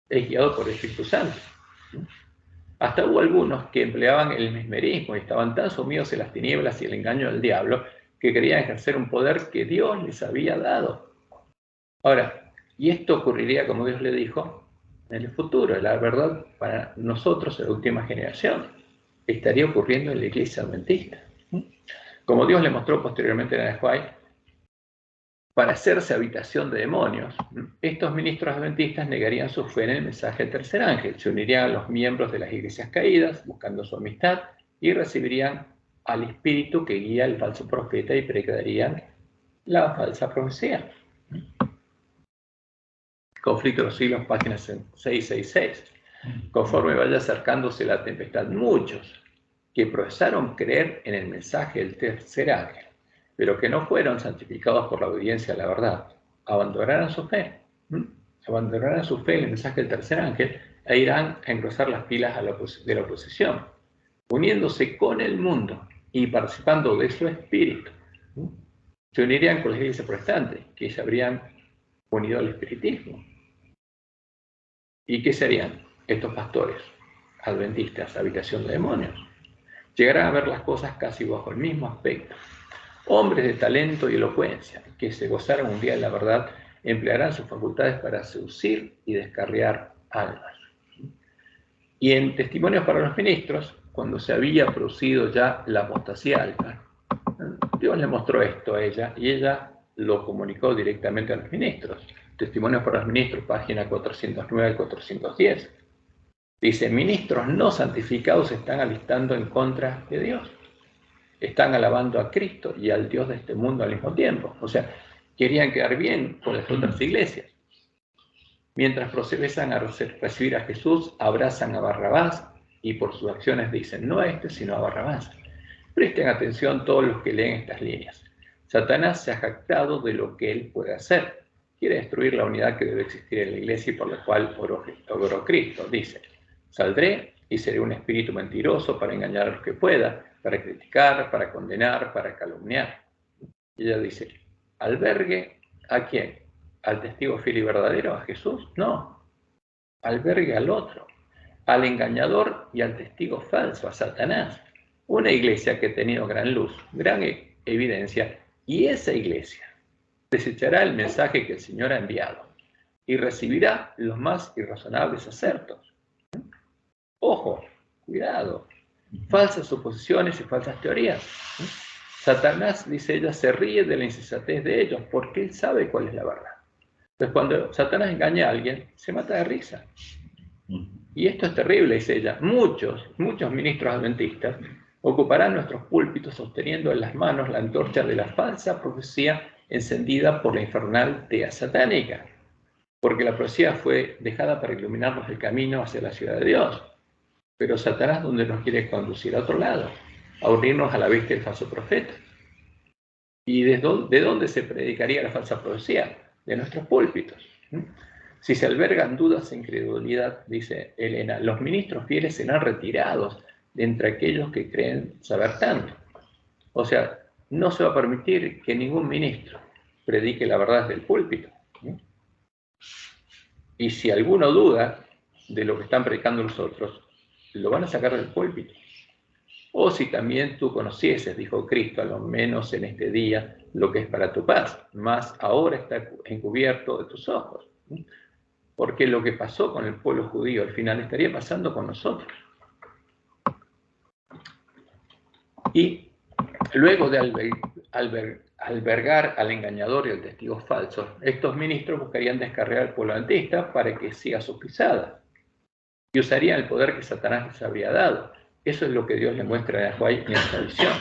A: es guiado por el Espíritu Santo. Hasta hubo algunos que empleaban el mesmerismo y estaban tan sumidos en las tinieblas y el engaño del diablo que querían ejercer un poder que Dios les había dado. Ahora, y esto ocurriría, como Dios le dijo, en el futuro. La verdad, para nosotros, en la última generación, estaría ocurriendo en la iglesia adventista. Como Dios le mostró posteriormente en Anahuay, para hacerse habitación de demonios, estos ministros adventistas negarían su fe en el mensaje del tercer ángel, se unirían a los miembros de las iglesias caídas, buscando su amistad, y recibirían al espíritu que guía al falso profeta y predicarían la falsa profecía. Conflicto de los siglos, página 666. Conforme vaya acercándose la tempestad, muchos que profesaron creer en el mensaje del tercer ángel, pero que no fueron santificados por la obediencia a la verdad, abandonarán su fe. Abandonarán su fe en el mensaje del tercer ángel e irán a engrosar las filas de la oposición, uniéndose con el mundo y participando de su espíritu. Se unirían con las iglesias protestantes, que se habrían unido al espiritismo. ¿Y qué serían estos pastores adventistas, habitación de demonios? Llegarán a ver las cosas casi bajo el mismo aspecto. Hombres de talento y elocuencia, que se gozaron un día de la verdad, emplearán sus facultades para seducir y descarriar almas. Y en Testimonios para los Ministros, cuando se había producido ya la apostasía alta, Dios le mostró esto a ella y ella lo comunicó directamente a los ministros. Testimonios para los Ministros, página 409 al 410. Dice: ministros no santificados se están alistando en contra de Dios. Están alabando a Cristo y al Dios de este mundo al mismo tiempo. O sea, querían quedar bien con las otras iglesias. Mientras procesan a recibir a Jesús, abrazan a Barrabás y por sus acciones dicen no a este, sino a Barrabás. Presten atención todos los que leen estas líneas. Satanás se ha jactado de lo que él puede hacer. Quiere destruir la unidad que debe existir en la iglesia y por la cual oró Cristo. Dice: saldré y seré un espíritu mentiroso para engañar a los que pueda, para criticar, para condenar, para calumniar. Y ella dice: ¿albergue a quién? ¿Al testigo fiel y verdadero? ¿A Jesús? No. Albergue al otro, al engañador y al testigo falso, a Satanás. Una iglesia que ha tenido gran luz, gran evidencia, y esa iglesia desechará el mensaje que el Señor ha enviado y recibirá los más irrazonables acertos. Ojo, cuidado, falsas suposiciones y falsas teorías. Satanás, dice ella, se ríe de la insensatez de ellos porque él sabe cuál es la verdad. Entonces, cuando Satanás engaña a alguien, se mata de risa. Y esto es terrible, dice ella. Muchos ministros adventistas ocuparán nuestros púlpitos sosteniendo en las manos la antorcha de la falsa profecía encendida por la infernal tea satánica, porque la profecía fue dejada para iluminarnos el camino hacia la ciudad de Dios. Pero Satanás, ¿dónde nos quiere conducir? A otro lado, a unirnos a la bestia del falso profeta. ¿Y de dónde se predicaría la falsa profecía? De nuestros púlpitos. Si se albergan dudas e incredulidad, dice Elena, los ministros fieles serán retirados de entre aquellos que creen saber tanto. O sea, no se va a permitir que ningún ministro predique la verdad desde el púlpito. Y si alguno duda de lo que están predicando los otros, lo van a sacar del púlpito. O si también tú conocieses, dijo Cristo, a lo menos en este día, lo que es para tu paz, mas ahora está encubierto de tus ojos. Porque lo que pasó con el pueblo judío al final estaría pasando con nosotros. Y luego de albergar al engañador y al testigo falso, estos ministros buscarían descarriar al pueblo adventista para que siga sus pisadas. Y usarían el poder que Satanás les habría dado. Eso es lo que Dios le muestra a Anahuay en esta visión.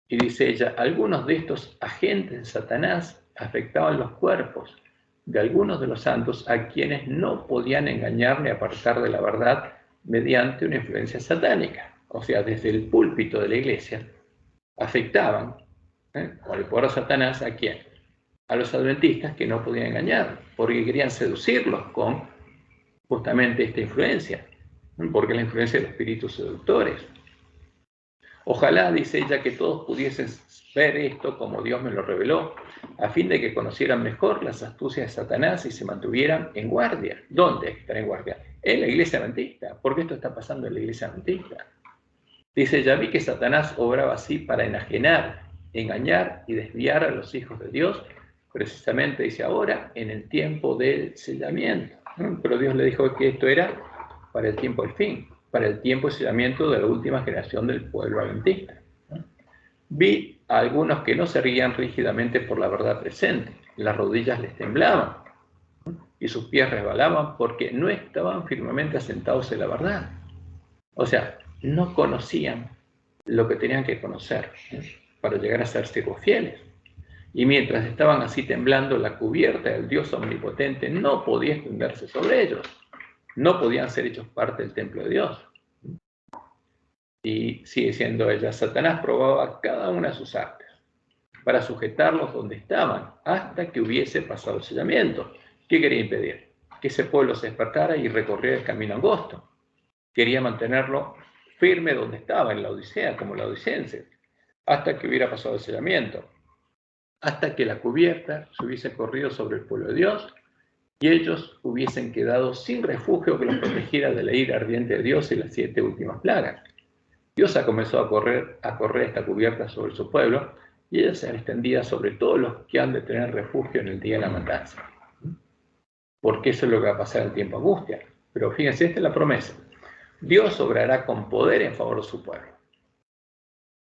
A: Y dice ella, algunos de estos agentes de Satanás afectaban los cuerpos de algunos de los santos a quienes no podían engañar ni apartar de la verdad mediante una influencia satánica. O sea, desde el púlpito de la iglesia afectaban con el poder de Satanás ¿a quién? A los adventistas que no podían engañar, porque querían seducirlos con justamente esta influencia, porque es la influencia de los espíritus seductores. Ojalá, dice ella, que todos pudiesen ver esto como Dios me lo reveló, a fin de que conocieran mejor las astucias de Satanás y se mantuvieran en guardia. ¿Dónde están en guardia? En la iglesia adventista. ¿Por qué esto está pasando en la iglesia adventista? Dice, ya vi que Satanás obraba así para enajenar, engañar y desviar a los hijos de Dios, precisamente, dice ahora, en el tiempo del sellamiento. Pero Dios le dijo que esto era para el tiempo del fin, para el tiempo de sellamiento de la última generación del pueblo adventista. Vi a algunos que no se erguían rígidamente por la verdad presente. Las rodillas les temblaban y sus pies resbalaban porque no estaban firmemente asentados en la verdad. O sea, no conocían lo que tenían que conocer para llegar a ser siervos fieles. Y mientras estaban así temblando, la cubierta del Dios omnipotente no podía extenderse sobre ellos. No podían ser hechos parte del templo de Dios. Y sigue siendo ella, Satanás probaba cada una de sus artes para sujetarlos donde estaban hasta que hubiese pasado el sellamiento. ¿Qué quería impedir? Que ese pueblo se despertara y recorriera el camino angosto. Quería mantenerlo firme donde estaba, en la Odisea, como la odicense, hasta que hubiera pasado el sellamiento, hasta que la cubierta se hubiese corrido sobre el pueblo de Dios y ellos hubiesen quedado sin refugio que los protegiera de la ira ardiente de Dios y las 7 últimas plagas. Dios ha comenzado a correr esta cubierta sobre su pueblo y ella será extendida sobre todos los que han de tener refugio en el día de la matanza. Porque eso es lo que va a pasar en el tiempo de angustia. Pero fíjense, esta es la promesa. Dios obrará con poder en favor de su pueblo.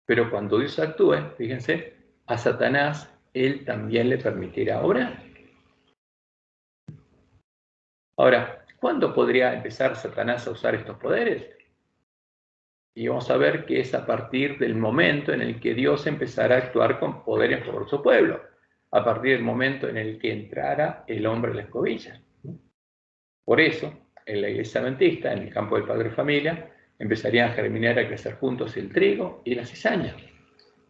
A: Pero cuando Dios actúe, fíjense, a Satanás él también le permitirá obrar. Ahora, ¿cuándo podría empezar Satanás a usar estos poderes? Y vamos a ver que es a partir del momento en el que Dios empezará a actuar con poder en favor de su pueblo, a partir del momento en el que entrara el hombre en la escobilla. Por eso, en la iglesia adventista, en el campo del padre familia, empezarían a germinar, a crecer juntos el trigo y la cizaña,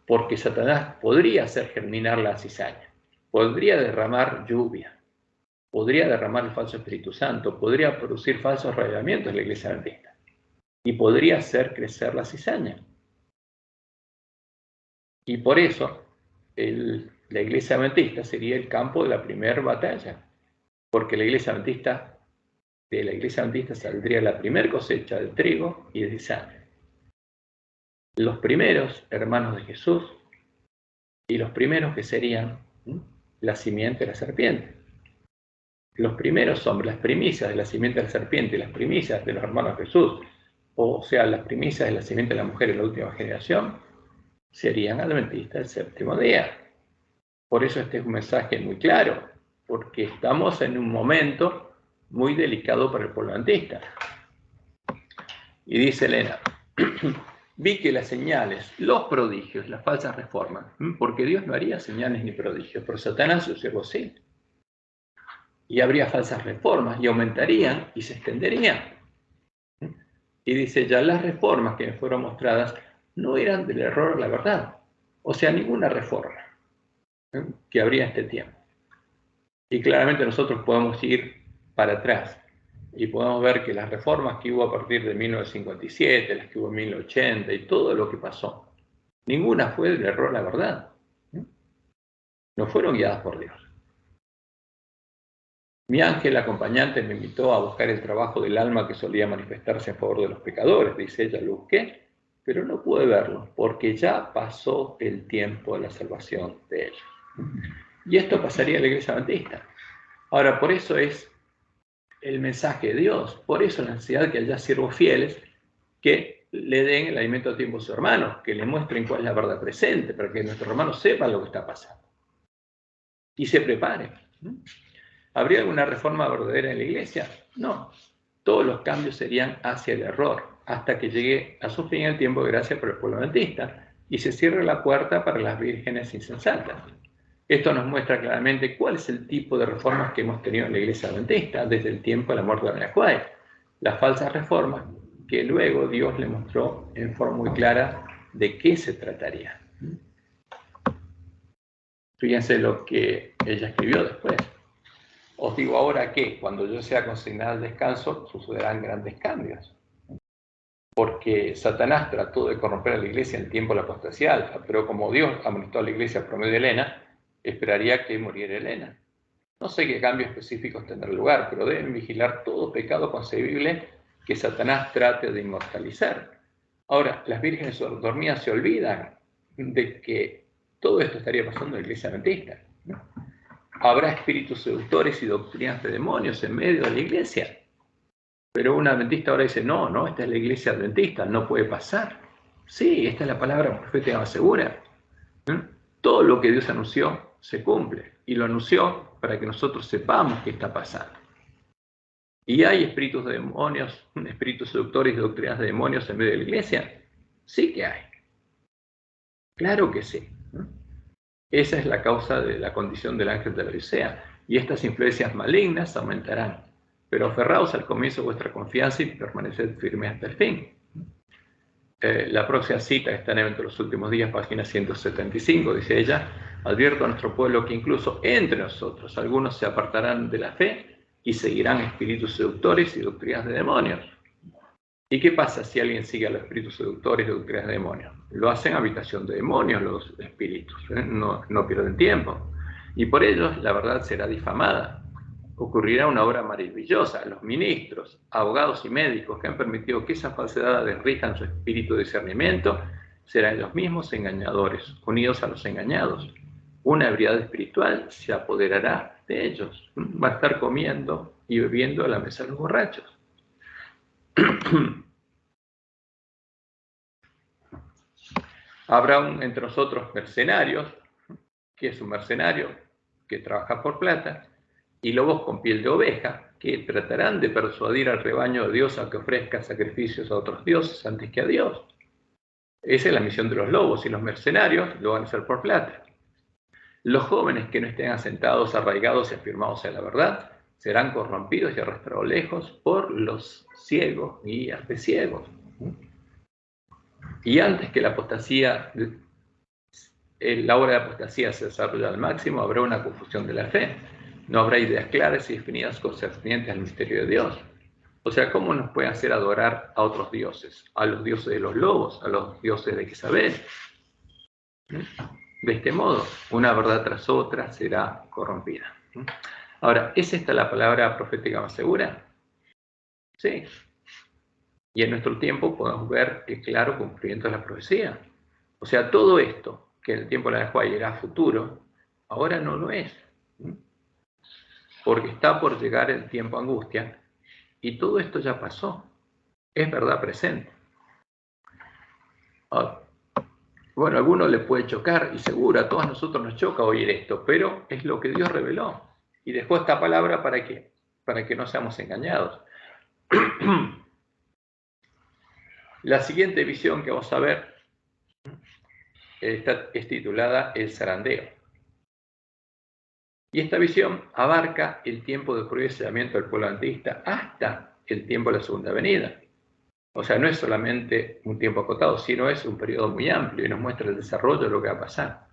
A: porque Satanás podría hacer germinar la cizaña, podría derramar lluvia, podría derramar el falso Espíritu Santo, podría producir falsos revelamientos en la iglesia adventista. Y podría hacer crecer la cizaña. Y por eso la iglesia adventista sería el campo de la primera batalla, porque de la iglesia adventista saldría la primera cosecha de trigo y de cizaña. Los primeros hermanos de Jesús y los primeros que serían la simiente de la serpiente. Los primeros hombres, las primicias de la simiente de la serpiente y las primicias de los hermanos de Jesús, o sea, las primicias de la simiente de la mujer en la última generación, serían adventistas del séptimo día. Por eso este es un mensaje muy claro, porque estamos en un momento muy delicado para el pueblo adventista. Y dice Elena, vi que las señales, los prodigios, las falsas reformas, porque Dios no haría señales ni prodigios, pero Satanás sus siervos sí. Y habría falsas reformas, y aumentarían y se extenderían. Y dice, ya las reformas que me fueron mostradas no eran del error a la verdad. O sea, ninguna reforma que habría en este tiempo. Y claramente nosotros podemos ir para atrás y podemos ver que las reformas que hubo a partir de 1957, las que hubo en 1980 y todo lo que pasó, ninguna fue del error a la verdad. No fueron guiadas por Dios. Mi ángel acompañante me invitó a buscar el trabajo del alma que solía manifestarse en favor de los pecadores. Dice ella, lo busqué, pero no pude verlo, porque ya pasó el tiempo de la salvación de ellos. Y esto pasaría en la iglesia adventista. Ahora, por eso es el mensaje de Dios, por eso la necesidad que haya siervos fieles que le den el alimento a tiempo a sus hermanos, que le muestren cuál es la verdad presente, para que nuestros hermanos sepan lo que está pasando. Y se preparen. ¿Habría alguna reforma verdadera en la iglesia? No. Todos los cambios serían hacia el error, hasta que llegue a su fin el tiempo de gracia para el pueblo adventista y se cierre la puerta para las vírgenes insensatas. Esto nos muestra claramente cuál es el tipo de reformas que hemos tenido en la iglesia adventista desde el tiempo de la muerte de Ellen White. Las falsas reformas que luego Dios le mostró en forma muy clara de qué se trataría. Fíjense lo que ella escribió después. Os digo ahora que cuando yo sea consignado al descanso sucederán grandes cambios. Porque Satanás trató de corromper a la iglesia en el tiempo de la apostasía alfa, pero como Dios amonestó a la iglesia por medio de Elena, esperaría que muriera Elena. No sé qué cambios específicos tendrá lugar, pero deben vigilar todo pecado concebible que Satanás trate de inmortalizar. Ahora, las vírgenes dormidas se olvidan de que todo esto estaría pasando en la iglesia adventista, ¿no? Habrá espíritus seductores y doctrinas de demonios en medio de la iglesia. Pero un adventista ahora dice, no, esta es la iglesia adventista, no puede pasar. Sí, esta es la palabra profética más segura. Todo lo que Dios anunció se cumple, y lo anunció para que nosotros sepamos qué está pasando. ¿Y hay espíritus de demonios, espíritus seductores y doctrinas de demonios en medio de la iglesia? Sí que hay. Claro que sí. Esa es la causa de la condición del ángel de la Odisea. Y estas influencias malignas aumentarán. Pero aferraos al comienzo de vuestra confianza y permaneced firmes hasta el fin. La próxima cita está en Evento de los Últimos Días, página 175, dice ella: advierto a nuestro pueblo que incluso entre nosotros algunos se apartarán de la fe y seguirán espíritus seductores y doctrinas de demonios. ¿Y qué pasa si alguien sigue a los espíritus seductores y doctrinas de demonios? Lo hacen habitación de demonios los espíritus, no pierden tiempo. Y por ellos la verdad será difamada. Ocurrirá una obra maravillosa. Los ministros, abogados y médicos que han permitido que esas falsedades rijan su espíritu de discernimiento serán ellos mismos engañadores, unidos a los engañados. Una ebriedad espiritual se apoderará de ellos. Va a estar comiendo y bebiendo a la mesa de los borrachos. Habrá entre nosotros mercenarios. ¿Qué es un mercenario? Que trabaja por plata. Y lobos con piel de oveja, que tratarán de persuadir al rebaño de Dios a que ofrezca sacrificios a otros dioses antes que a Dios. Esa es la misión de los lobos, y los mercenarios lo van a hacer por plata. Los jóvenes que no estén asentados, arraigados y afirmados en la verdad, serán corrompidos y arrastrados lejos por los ciegos, guías de ciegos. Y antes que la apostasía, la obra de apostasía se desarrolle al máximo, habrá una confusión de la fe. No habrá ideas claras y definidas concernientes al misterio de Dios. O sea, ¿cómo nos puede hacer adorar a otros dioses? A los dioses de los lobos, a los dioses de Jezabel. De este modo, una verdad tras otra será corrompida. Ahora, ¿es esta la palabra profética más segura? Sí. Y en nuestro tiempo podemos ver el claro cumplimiento de la profecía. O sea, todo esto, que en el tiempo de la Juárez era futuro, ahora no lo es. Porque está por llegar el tiempo angustia, y todo esto ya pasó. Es verdad presente. Ahora, bueno, a alguno le puede chocar, y seguro a todos nosotros nos choca oír esto, pero es lo que Dios reveló. Y dejó esta palabra ¿para qué? Para que no seamos engañados. La siguiente visión que vamos a ver es titulada El zarandeo. Y esta visión abarca el tiempo de prueba y sellamiento del pueblo adventista hasta el tiempo de la segunda venida. O sea, no es solamente un tiempo acotado, sino es un periodo muy amplio y nos muestra el desarrollo de lo que va a pasar.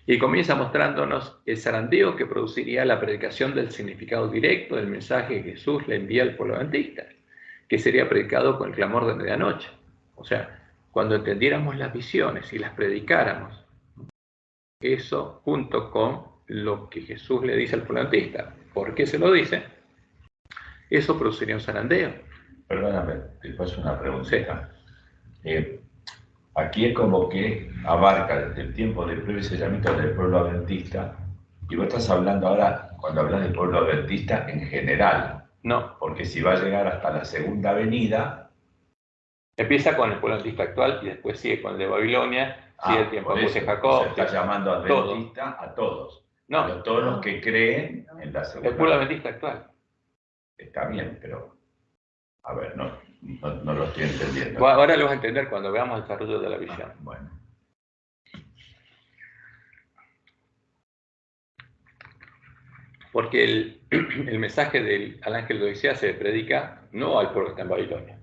A: Y comienza mostrándonos el zarandeo que produciría la predicación del significado directo del mensaje que Jesús le envía al pueblo adventista, que sería predicado con el clamor de medianoche. O sea, cuando entendiéramos las visiones y las predicáramos, eso junto con lo que Jesús le dice al pueblo adventista, ¿por qué se lo dice? Eso produciría un zarandeo.
D: Perdóname, te paso una preguntita. Sí. Aquí es como que abarca desde el tiempo del prueba y sellamiento del pueblo adventista, y vos estás hablando ahora, cuando hablas del pueblo adventista, en general.
A: No.
D: Porque si va a llegar hasta la segunda venida...
A: Empieza con el pueblo adventista actual y después sigue con el de Babilonia, sigue el tiempo de Jacob.
D: Se está llamando adventista a todos.
A: No.
D: A todos los que creen en la segunda.
A: El pueblo adventista actual.
D: Está bien, pero... A ver, no lo estoy entendiendo.
A: Ahora lo vas a entender cuando veamos el desarrollo de la visión.
D: Bueno.
A: Porque el mensaje al ángel de Odisea se predica no al pueblo que está en Babilonia.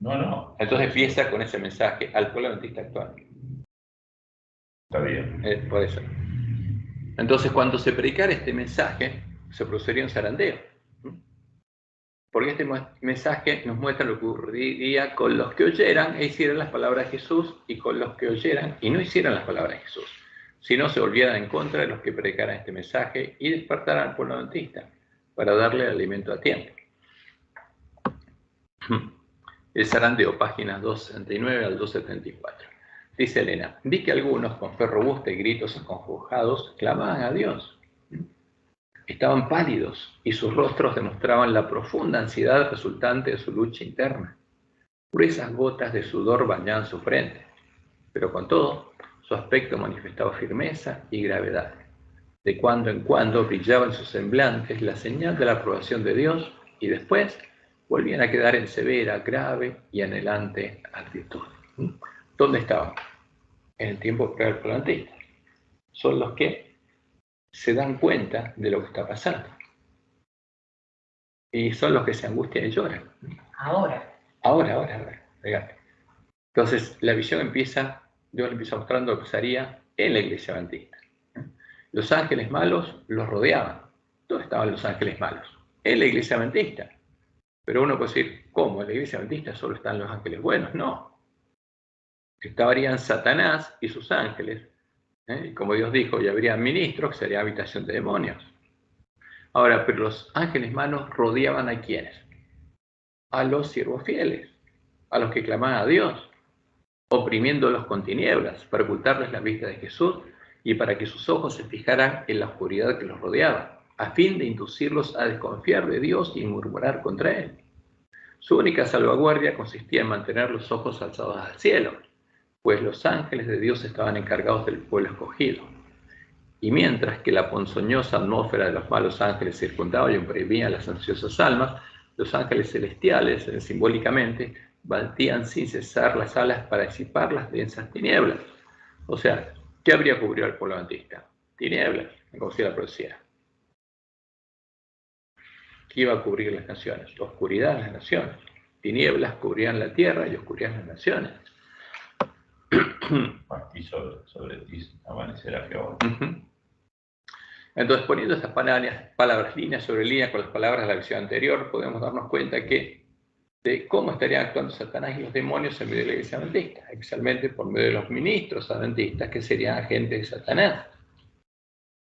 D: No.
A: Entonces empieza con ese mensaje al pueblo adventista actual.
D: Está bien.
A: Por eso. Entonces, cuando se predicara este mensaje, se produciría un zarandeo. Porque este mensaje nos muestra lo que ocurriría con los que oyeran e hicieran las palabras de Jesús, y con los que oyeran y no hicieran las palabras de Jesús, sino se volvieran en contra de los que predicaran este mensaje y despertaran al pueblo adventista para darle el alimento a tiempo. El zarandeo, páginas 269 al 274. Dice Elena: vi que algunos con fe robusta y gritos acongojados clamaban a Dios. Estaban pálidos y sus rostros demostraban la profunda ansiedad resultante de su lucha interna. Gruesas gotas de sudor bañaban su frente, pero con todo, Su aspecto manifestaba firmeza y gravedad. De cuando en cuando brillaba en sus semblantes la señal de la aprobación de Dios y después volvían a quedar en severa, grave y anhelante actitud. ¿Dónde estaban? En el tiempo preplanteísta. Son los que se dan cuenta de lo que está pasando. Y son los que se angustian y lloran. Ahora. Fíjate. Entonces, la visión empieza, Dios le empieza mostrando lo que pasaría en la iglesia adventista. Los ángeles malos los rodeaban. ¿Dónde estaban los ángeles malos? En la iglesia adventista. Pero uno puede decir, ¿cómo? En la iglesia adventista solo están los ángeles buenos. No. Estarían Satanás y sus ángeles. Y como Dios dijo, ya habría ministros que sería habitación de demonios. Ahora, pero los ángeles malos rodeaban ¿a quiénes? A los siervos fieles, a los que clamaban a Dios, oprimiéndolos con tinieblas, para ocultarles la vista de Jesús y para que sus ojos se fijaran en la oscuridad que los rodeaba, a fin de inducirlos a desconfiar de Dios y murmurar contra Él. Su única salvaguardia consistía en mantener los ojos alzados al cielo, pues los ángeles de Dios estaban encargados del pueblo escogido. Y mientras que la ponzoñosa atmósfera de los malos ángeles circundaba y oprimía las ansiosas almas, los ángeles celestiales, simbólicamente, batían sin cesar las alas para disipar las densas tinieblas. O sea, ¿qué habría cubrido al pueblo adventista? Tinieblas, como decía la profecía. ¿Qué iba a cubrir las naciones? La oscuridad de las naciones. Tinieblas cubrían la tierra y oscuridad las naciones.
D: Aquí sobre ti amanecerá Jehová.
A: Entonces, poniendo estas palabras línea sobre línea con las palabras de la visión anterior, podemos darnos cuenta de cómo estarían actuando Satanás y los demonios en medio de la iglesia adventista, especialmente por medio de los ministros adventistas, que serían agentes de Satanás,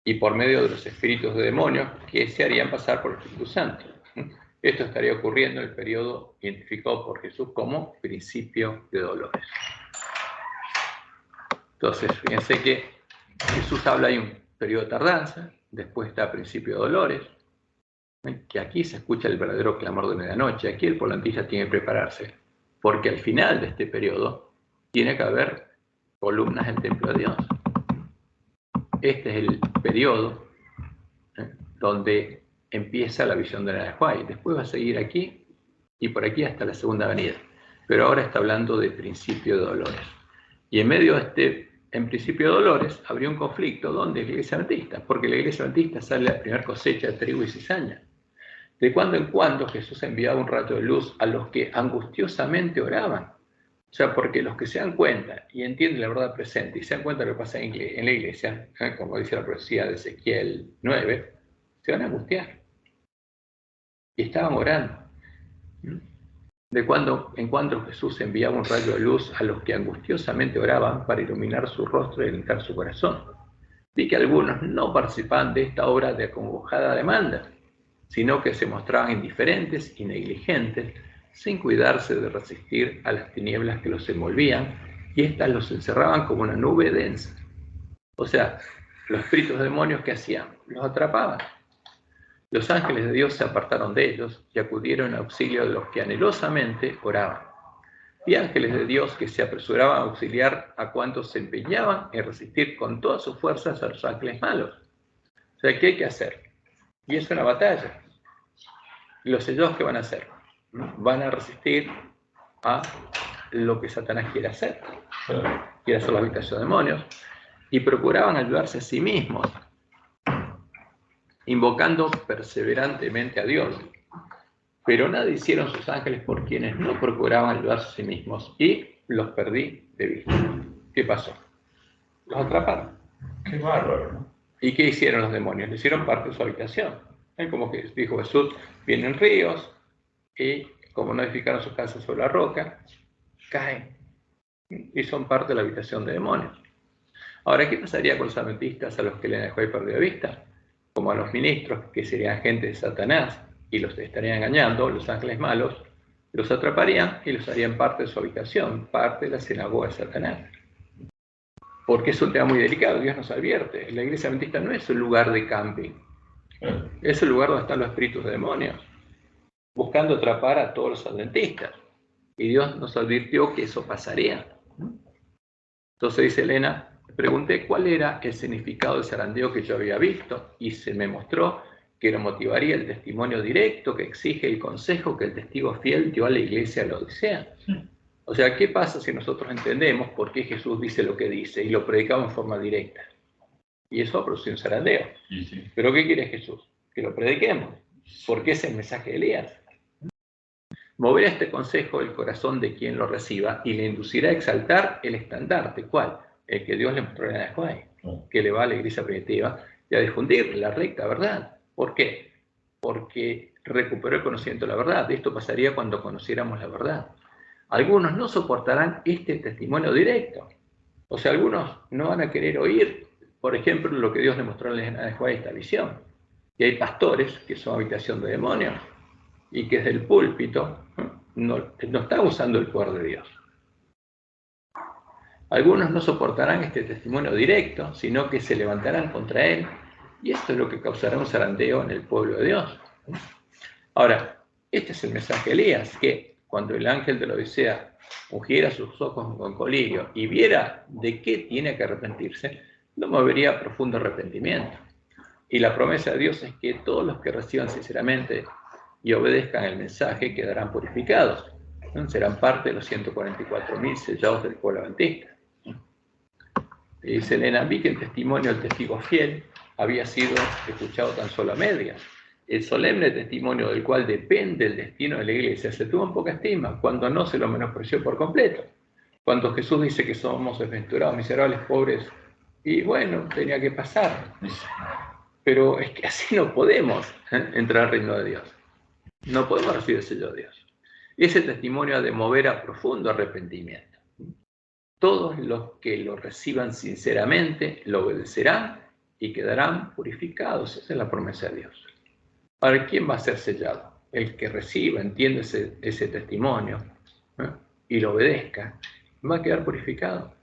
A: y por medio de los espíritus de demonios que se harían pasar por el Espíritu Santo. Esto estaría ocurriendo en el periodo identificado por Jesús como principio de dolores. Entonces, fíjense que Jesús habla de un periodo de tardanza, después está principio de dolores, que aquí se escucha el verdadero clamor de medianoche. Aquí el pueblo adventista tiene que prepararse, porque al final de este periodo tiene que haber columnas del templo de Dios. Este es el periodo donde empieza la visión de la Juárez. Después va a seguir aquí y por aquí hasta la segunda venida. Pero ahora está hablando de principio de dolores. Y en medio de en principio de dolores, habría un conflicto donde la iglesia adventista, porque la iglesia adventista sale la primera cosecha de trigo y cizaña. De cuando en cuando Jesús enviaba un rayo de luz a los que angustiosamente oraban. O sea, porque los que se dan cuenta y entienden la verdad presente y se dan cuenta de lo que pasa en la iglesia, como dice la profecía de Ezequiel 9, se van a angustiar. Y estaban orando. De cuando en cuando Jesús enviaba un rayo de luz a los que angustiosamente oraban para iluminar su rostro y alentar su corazón. Vi que algunos no participaban de esta obra de acongojada demanda, sino que se mostraban indiferentes y negligentes, sin cuidarse de resistir a las tinieblas que los envolvían, y éstas los encerraban como una nube densa. O sea, los espíritus demonios, ¿qué hacían? Los atrapaban. Los ángeles de Dios se apartaron de ellos y acudieron en auxilio de los que anhelosamente oraban. Y ángeles de Dios que se apresuraban a auxiliar a cuantos se empeñaban en resistir con todas sus fuerzas a los ángeles malos. O sea, ¿qué hay que hacer? Y es una batalla. Los sellos, ¿qué van a hacer? Van a resistir a lo que Satanás quiere hacer. Quiere hacer la habitación de demonios. Y procuraban ayudarse a sí mismos, invocando perseverantemente a Dios. Pero nada hicieron sus ángeles por quienes no procuraban ayudarse a sí mismos, y los perdí de vista. ¿Qué pasó? Los atraparon.
D: Qué bárbaro, ¿no?
A: ¿Y qué hicieron los demonios? Le hicieron parte de su habitación. Como que dijo Jesús, vienen ríos, y como no edificaron sus casas sobre la roca, caen. Y son parte de la habitación de demonios. Ahora, ¿qué pasaría con los adventistas a los que le dejó ahí perdido de vista? Como a los ministros, que serían gente de Satanás y los estarían engañando, los ángeles malos, los atraparían y los harían parte de su habitación, parte de la sinagoga de Satanás. Porque es un tema muy delicado, Dios nos advierte. La iglesia adventista no es un lugar de camping, es el lugar donde están los espíritus de demonios, buscando atrapar a todos los adventistas. Y Dios nos advirtió que eso pasaría. Entonces dice Elena, pregunté cuál era el significado del zarandeo que yo había visto y se me mostró que lo motivaría el testimonio directo que exige el consejo que el testigo fiel dio a la iglesia de la Odisea. O sea, ¿qué pasa si nosotros entendemos por qué Jesús dice lo que dice y lo predicamos en forma directa? Y eso produce un zarandeo.
D: Sí.
A: ¿Pero qué quiere Jesús? Que lo prediquemos, porque es el mensaje de Elías. Moverá este consejo el corazón de quien lo reciba y le inducirá a exaltar el estandarte. ¿Cuál? El que Dios le mostró en la Juárez, que le va a la iglesia primitiva y a difundir la recta verdad. ¿Por qué? Porque recuperó el conocimiento de la verdad. Esto pasaría cuando conociéramos la verdad. Algunos no soportarán este testimonio directo. O sea, algunos no van a querer oír, por ejemplo, lo que Dios le mostró en la Juárez, esta visión. Y hay pastores que son habitación de demonios y que desde el púlpito no están usando el poder de Dios. Algunos no soportarán este testimonio directo, sino que se levantarán contra él, y esto es lo que causará un zarandeo en el pueblo de Dios. Ahora, este es el mensaje de Elías, que cuando el ángel de la Odisea ungiera sus ojos con colirio y viera de qué tiene que arrepentirse, lo movería a profundo arrepentimiento. Y la promesa de Dios es que todos los que reciban sinceramente y obedezcan el mensaje quedarán purificados. Serán parte de los 144.000 sellados del pueblo adventista. Y dice Elena, vi que el testimonio del testigo fiel había sido escuchado tan solo a medias. El solemne testimonio del cual depende el destino de la iglesia se tuvo en poca estima cuando no se lo menospreció por completo. Cuando Jesús dice que somos desventurados, miserables, pobres, y bueno, tenía que pasar. Pero es que así no podemos entrar al reino de Dios. No podemos recibir el sello de Dios. Ese testimonio ha de mover a profundo arrepentimiento. Todos los que lo reciban sinceramente lo obedecerán y quedarán purificados. Esa es la promesa de Dios. Ahora, ¿quién va a ser sellado? El que reciba, entiende ese testimonio y lo obedezca, va a quedar purificado.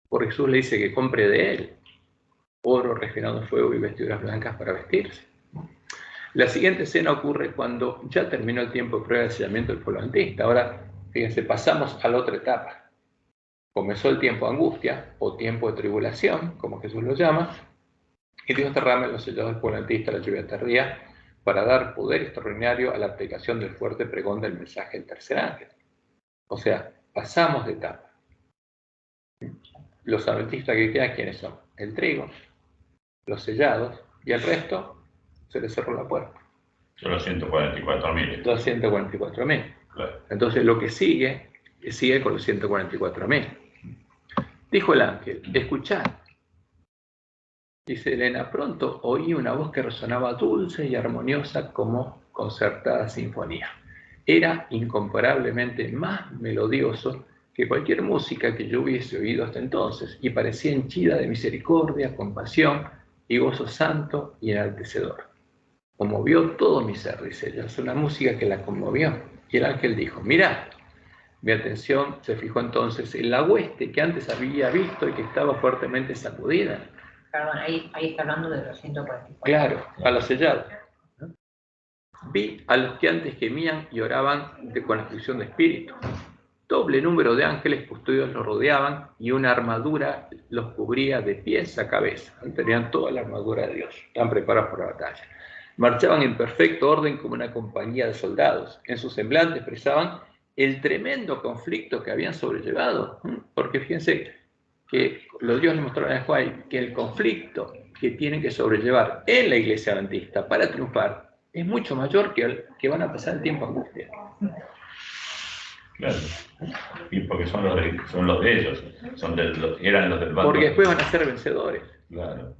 A: Porque Jesús le dice que compre de él oro refinado en fuego y vestiduras blancas para vestirse. La siguiente escena ocurre cuando ya terminó el tiempo de prueba de sellamiento del pueblo adventista. Ahora, fíjense, pasamos a la otra etapa. Comenzó el tiempo de angustia o tiempo de tribulación, como Jesús lo llama, y Dios derrama en los sellados del pueblo adventista la lluvia tardía para dar poder extraordinario a la aplicación del fuerte pregón del mensaje del tercer ángel. O sea, pasamos de etapa. Los adventistas que quedan, ¿quiénes son? El trigo, los sellados, y el resto se les cerró la puerta.
D: Son los 144.000.
A: Los 144.000.
D: Claro.
A: Entonces lo que sigue con los 144.000. Dijo el ángel, escuchad. Dice Elena, pronto oí una voz que resonaba dulce y armoniosa como concertada sinfonía. Era incomparablemente más melodioso que cualquier música que yo hubiese oído hasta entonces, y parecía henchida de misericordia, compasión y gozo santo y enaltecedor. Conmovió todo mi ser, dice ella. Es una música que la conmovió. Y el ángel dijo, mirad. Mi atención se fijó entonces en la hueste que antes había visto y que estaba fuertemente sacudida.
C: Perdón, ahí está hablando de los 144.
A: Claro, a los sellados. Vi a los que antes gemían y oraban con aflicción de espíritu. Doble número de ángeles custodios los rodeaban y una armadura los cubría de pies a cabeza. Tenían toda la armadura de Dios. Estaban preparados para la batalla. Marchaban en perfecto orden como una compañía de soldados. En sus semblantes expresaban el tremendo conflicto que habían sobrellevado. Porque fíjense que los Dios les mostraron a Juan que el conflicto que tienen que sobrellevar en la iglesia adventista para triunfar es mucho mayor que el que van a pasar el tiempo angustia.
D: Claro. Y porque son los de ellos, eran los del bando.
A: Porque después van a ser vencedores.
D: Claro.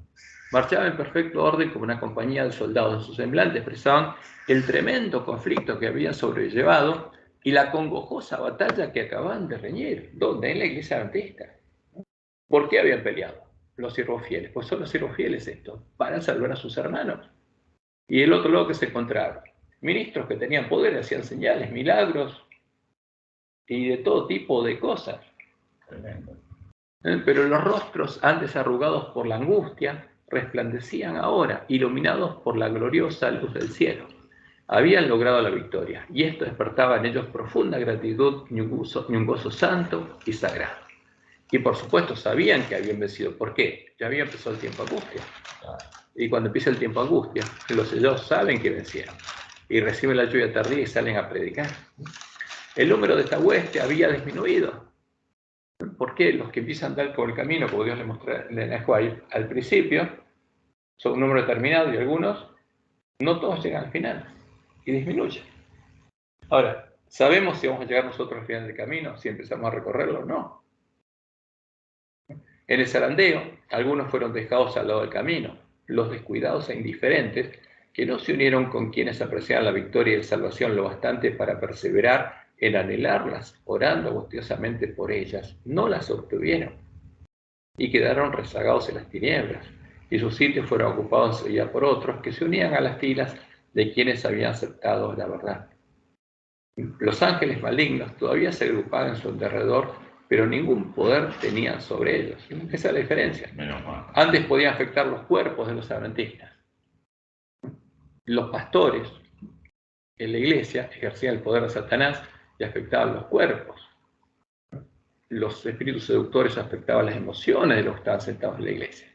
A: Marchaban en perfecto orden como una compañía de soldados. En sus semblantes expresaban el tremendo conflicto que habían sobrellevado y la congojosa batalla que acababan de reñir. ¿Dónde? En la iglesia adventista. ¿Por qué habían peleado? Los siervos fieles. Pues son los siervos fieles estos, para salvar a sus hermanos. Y el otro lado que se encontraron, ministros que tenían poder, hacían señales, milagros y de todo tipo de cosas.
D: Tremendo.
A: Pero los rostros antes arrugados por la angustia resplandecían ahora, iluminados por la gloriosa luz del cielo. Habían logrado la victoria, y esto despertaba en ellos profunda gratitud y un gozo santo y sagrado. Y por supuesto sabían que habían vencido. ¿Por qué? Ya había empezado el tiempo de angustia. Y cuando empieza el tiempo de angustia, los sellados saben que vencieron. Y reciben la lluvia tardía y salen a predicar. El número de esta hueste había disminuido. ¿Por qué? Los que empiezan a andar por el camino, como Dios le mostró al principio, son un número determinado y algunos, no todos llegan al final. Y disminuyen. Ahora, ¿sabemos si vamos a llegar nosotros al final del camino? Si empezamos a recorrerlo o no. En el zarandeo, algunos fueron dejados al lado del camino, los descuidados e indiferentes, que no se unieron con quienes apreciaban la victoria y la salvación lo bastante para perseverar en anhelarlas, orando angustiosamente por ellas, no las obtuvieron, y quedaron rezagados en las tinieblas, y sus sitios fueron ocupados enseguida por otros que se unían a las filas de quienes habían aceptado la verdad. Los ángeles malignos todavía se agrupaban en su alrededor, pero ningún poder tenían sobre ellos. Esa es la diferencia. Antes podían afectar los cuerpos de los adventistas. Los pastores en la iglesia ejercían el poder de Satanás y afectaban los cuerpos. Los espíritus seductores afectaban las emociones de los que estaban sentados en la iglesia,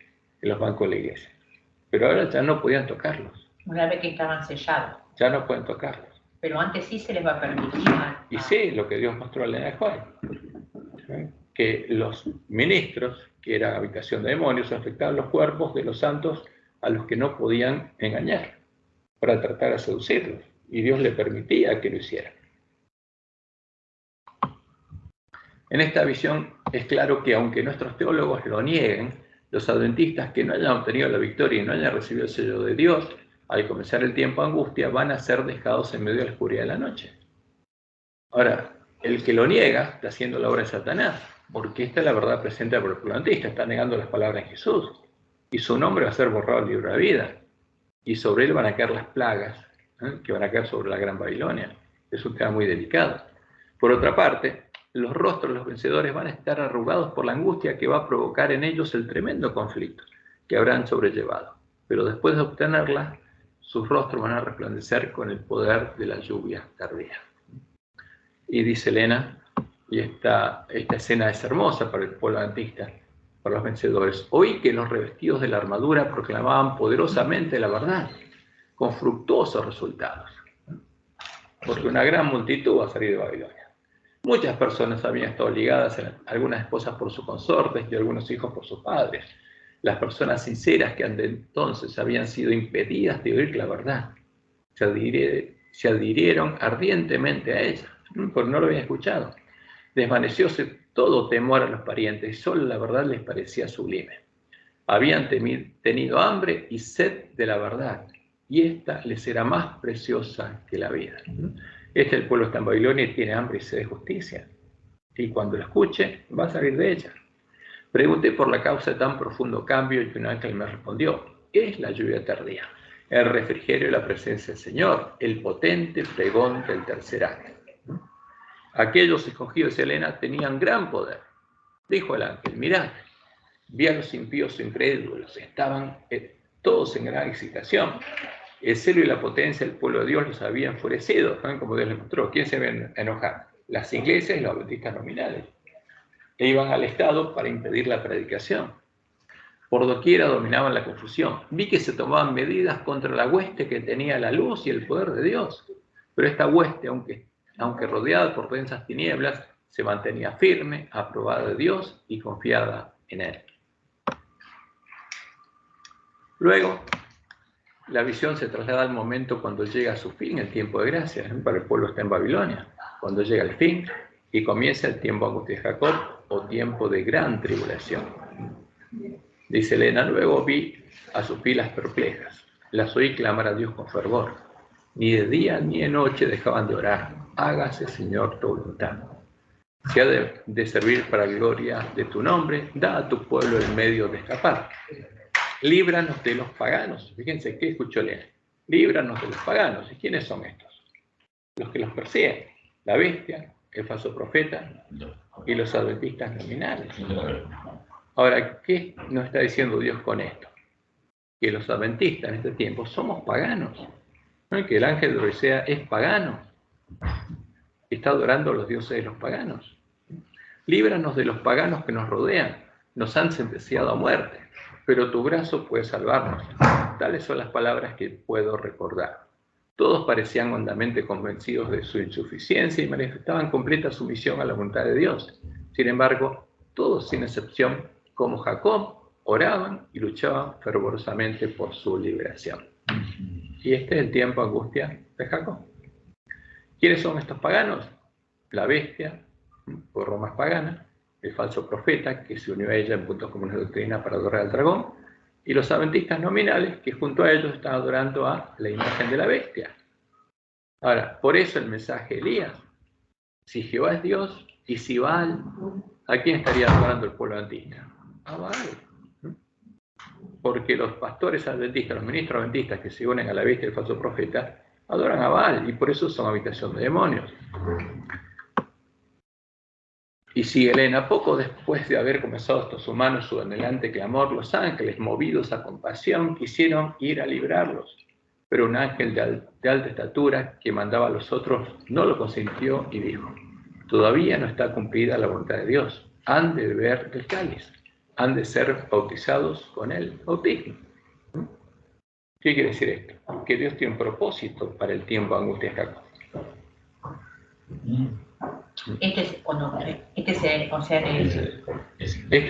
A: en los bancos de la iglesia. Pero ahora ya no podían tocarlos.
C: Una vez que estaban sellados.
A: Ya no pueden tocarlos.
C: Pero antes sí se les va a permitir.
A: Y sí, lo que Dios mostró a Elena de White, que los ministros, que eran habitación de demonios, afectaban los cuerpos de los santos a los que no podían engañar para tratar de seducirlos. Y Dios le permitía que lo hicieran. En esta visión es claro que aunque nuestros teólogos lo nieguen, los adventistas que no hayan obtenido la victoria y no hayan recibido el sello de Dios, al comenzar el tiempo de angustia, van a ser dejados en medio de la oscuridad de la noche. Ahora, el que lo niega está haciendo la obra de Satanás, porque esta es la verdad presente por el pueblo adventista, está negando las palabras de Jesús, y su nombre va a ser borrado del libro de la vida, y sobre él van a caer las plagas, que van a caer sobre la Gran Babilonia. Es un tema muy delicado. Por otra parte, los rostros de los vencedores van a estar arrugados por la angustia que va a provocar en ellos el tremendo conflicto que habrán sobrellevado, pero después de obtenerla, sus rostros van a resplandecer con el poder de la lluvia tardía. Y dice Elena, y esta escena es hermosa para el pueblo adventista, para los vencedores: oí que los revestidos de la armadura proclamaban poderosamente la verdad, con fructuosos resultados, porque una gran multitud va a salir de Babilonia. Muchas personas habían estado ligadas, algunas esposas por sus consortes y algunos hijos por sus padres. Las personas sinceras que ante entonces habían sido impedidas de oír la verdad, se adhirieron ardientemente a ella, porque no lo habían escuchado. Desvanecióse todo temor a los parientes y solo la verdad les parecía sublime. Habían tenido hambre y sed de la verdad, y esta les era más preciosa que la vida. El pueblo está en Babilonia y tiene hambre y sed de justicia, y cuando lo escuche va a salir de ella. Pregunté por la causa de tan profundo cambio y un ángel me respondió: es la lluvia tardía, el refrigerio y la presencia del Señor, el potente pregón del tercer ángel. Aquellos escogidos de Elena tenían gran poder. Dijo el ángel: mirad, vi a los impíos incrédulos, estaban todos en gran excitación. El celo y la potencia del pueblo de Dios los había enfurecido, ¿no? Como Dios les mostró. ¿Quién se ve enojar? Las iglesias y los adventistas nominales. E iban al Estado para impedir la predicación. Por doquiera dominaban la confusión. Vi que se tomaban medidas contra la hueste que tenía la luz y el poder de Dios. Pero esta hueste, aunque rodeada por densas tinieblas, se mantenía firme, aprobada de Dios y confiada en Él. Luego, la visión se traslada al momento cuando llega a su fin el tiempo de gracia. Para el pueblo está en Babilonia. Cuando llega el fin y comienza el tiempo de angustia de Jacob, o tiempo de gran tribulación. Dice Elena: luego vi a sus filas perplejas. Las oí clamar a Dios con fervor. Ni de día ni de noche dejaban de orar: hágase, Señor, tu voluntad. Si ha de servir para gloria de tu nombre, da a tu pueblo el medio de escapar. Líbranos de los paganos. Fíjense, ¿qué escuchó Elena? Líbranos de los paganos. ¿Y quiénes son estos? Los que los persiguen: la bestia, el falso profeta y los adventistas nominales. Ahora, ¿qué nos está diciendo Dios con esto? Que los adventistas en este tiempo somos paganos, ¿no? Que el ángel de Odisea es pagano, está adorando a los dioses de los paganos. líbranos de los paganos que nos rodean, nos han sentenciado a muerte, pero tu brazo puede salvarnos. Tales son las palabras que puedo recordar. Todos parecían hondamente convencidos de su insuficiencia y manifestaban completa sumisión a la voluntad de Dios. Sin embargo, todos sin excepción, como Jacob, oraban y luchaban fervorosamente por su liberación. Y este es el tiempo de angustia de Jacob. ¿Quiénes son estos paganos? La bestia, por Roma pagana, el falso profeta que se unió a ella en puntos comunes de doctrina para adorar al dragón, y los adventistas nominales que junto a ellos están adorando a la imagen de la bestia. Ahora, por eso el mensaje de Elías: si Jehová es Dios y si Baal, ¿a quién estaría adorando el pueblo adventista? A Baal. Porque los pastores adventistas, los ministros adventistas que se unen a la bestia del falso profeta, adoran a Baal y por eso son habitación de demonios. Y sigue Elena: poco después de haber comenzado estos humanos su anhelante clamor, los ángeles, movidos a compasión, quisieron ir a librarlos. Pero un ángel de alta estatura que mandaba a los otros no lo consintió y dijo: todavía no está cumplida la voluntad de Dios. Han de beber el cáliz, han de ser bautizados con el bautismo. ¿Qué quiere decir esto? Que Dios tiene un propósito para el tiempo de angustia de Jacob. Esto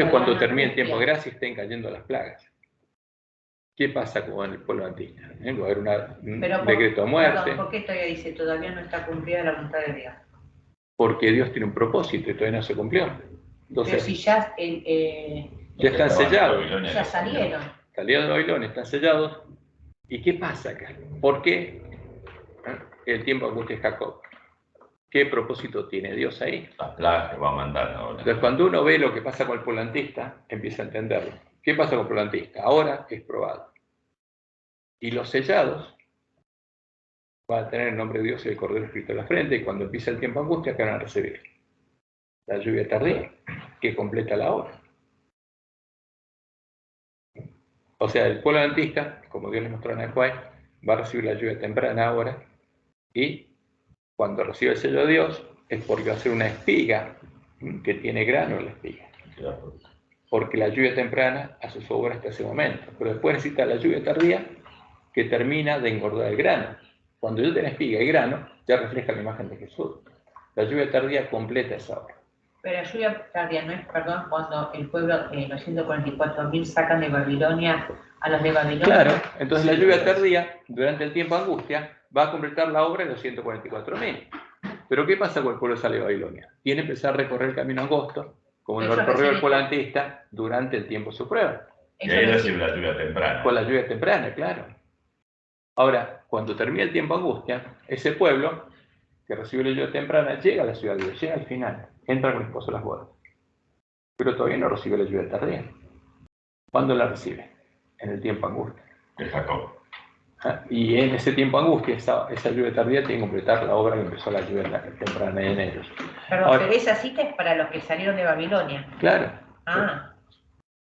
A: es cuando termine el tiempo de gracia y estén cayendo las plagas. ¿Qué pasa con el pueblo adventista? Va a haber un decreto de muerte.
C: Perdón, ¿por qué todavía dice todavía no está cumplida la voluntad de Dios?
A: Porque Dios tiene un propósito y todavía no se cumplió. Entonces,
C: pero si ya,
A: ya están sellados.
C: Ya salieron.
A: Salieron de Babilonia, están sellados. ¿Y qué pasa acá? ¿Por qué el tiempo de angustia de Jacob? ¿Qué propósito tiene Dios ahí?
D: Las plagas que va a mandar ahora.
A: Entonces, cuando uno ve lo que pasa con el pueblo adventista, empieza a entenderlo. ¿Qué pasa con el pueblo adventista? Ahora es probado. Y los sellados van a tener el nombre de Dios y el Cordero escrito en la frente, y cuando empieza el tiempo de angustia, ¿qué van a recibir? La lluvia tardía, que completa la obra. O sea, el pueblo adventista, como Dios les mostró en Acuay, va a recibir la lluvia temprana ahora, y cuando recibe el sello de Dios, es porque va a ser una espiga que tiene grano en la espiga. Porque la lluvia temprana hace su obra hasta ese momento, pero después necesita la lluvia tardía que termina de engordar el grano. Cuando yo tengo espiga y grano, ya refleja la imagen de Jesús. La lluvia tardía completa esa obra.
C: Pero la lluvia tardía no es, perdón, cuando el pueblo, los 144.000 sacan de Babilonia a los de Babilonia.
A: Claro, entonces la lluvia tardía, durante el tiempo de angustia, va a completar la obra de los 144.000. Pero ¿qué pasa cuando el pueblo sale de Babilonia? Tiene que empezar a recorrer el camino angosto, como lo recorrió el pueblo adventista durante el tiempo de su prueba.
D: Y ahí recibe la lluvia temprana.
A: Con la lluvia temprana, claro. Ahora, cuando termina el tiempo de angustia, ese pueblo que recibe la lluvia temprana llega a la ciudad de Dios, llega al final, entra con el esposo a las bodas. Pero todavía no recibe la lluvia tardía. ¿Cuándo la recibe? En el tiempo de angustia.
D: De Jacob.
A: Y en ese tiempo de angustia, esa lluvia tardía tiene que completar la obra que empezó la lluvia temprana en ellos.
C: Perdón, ahora, pero esa cita es para los que salieron de Babilonia.
A: Claro.
C: Ah.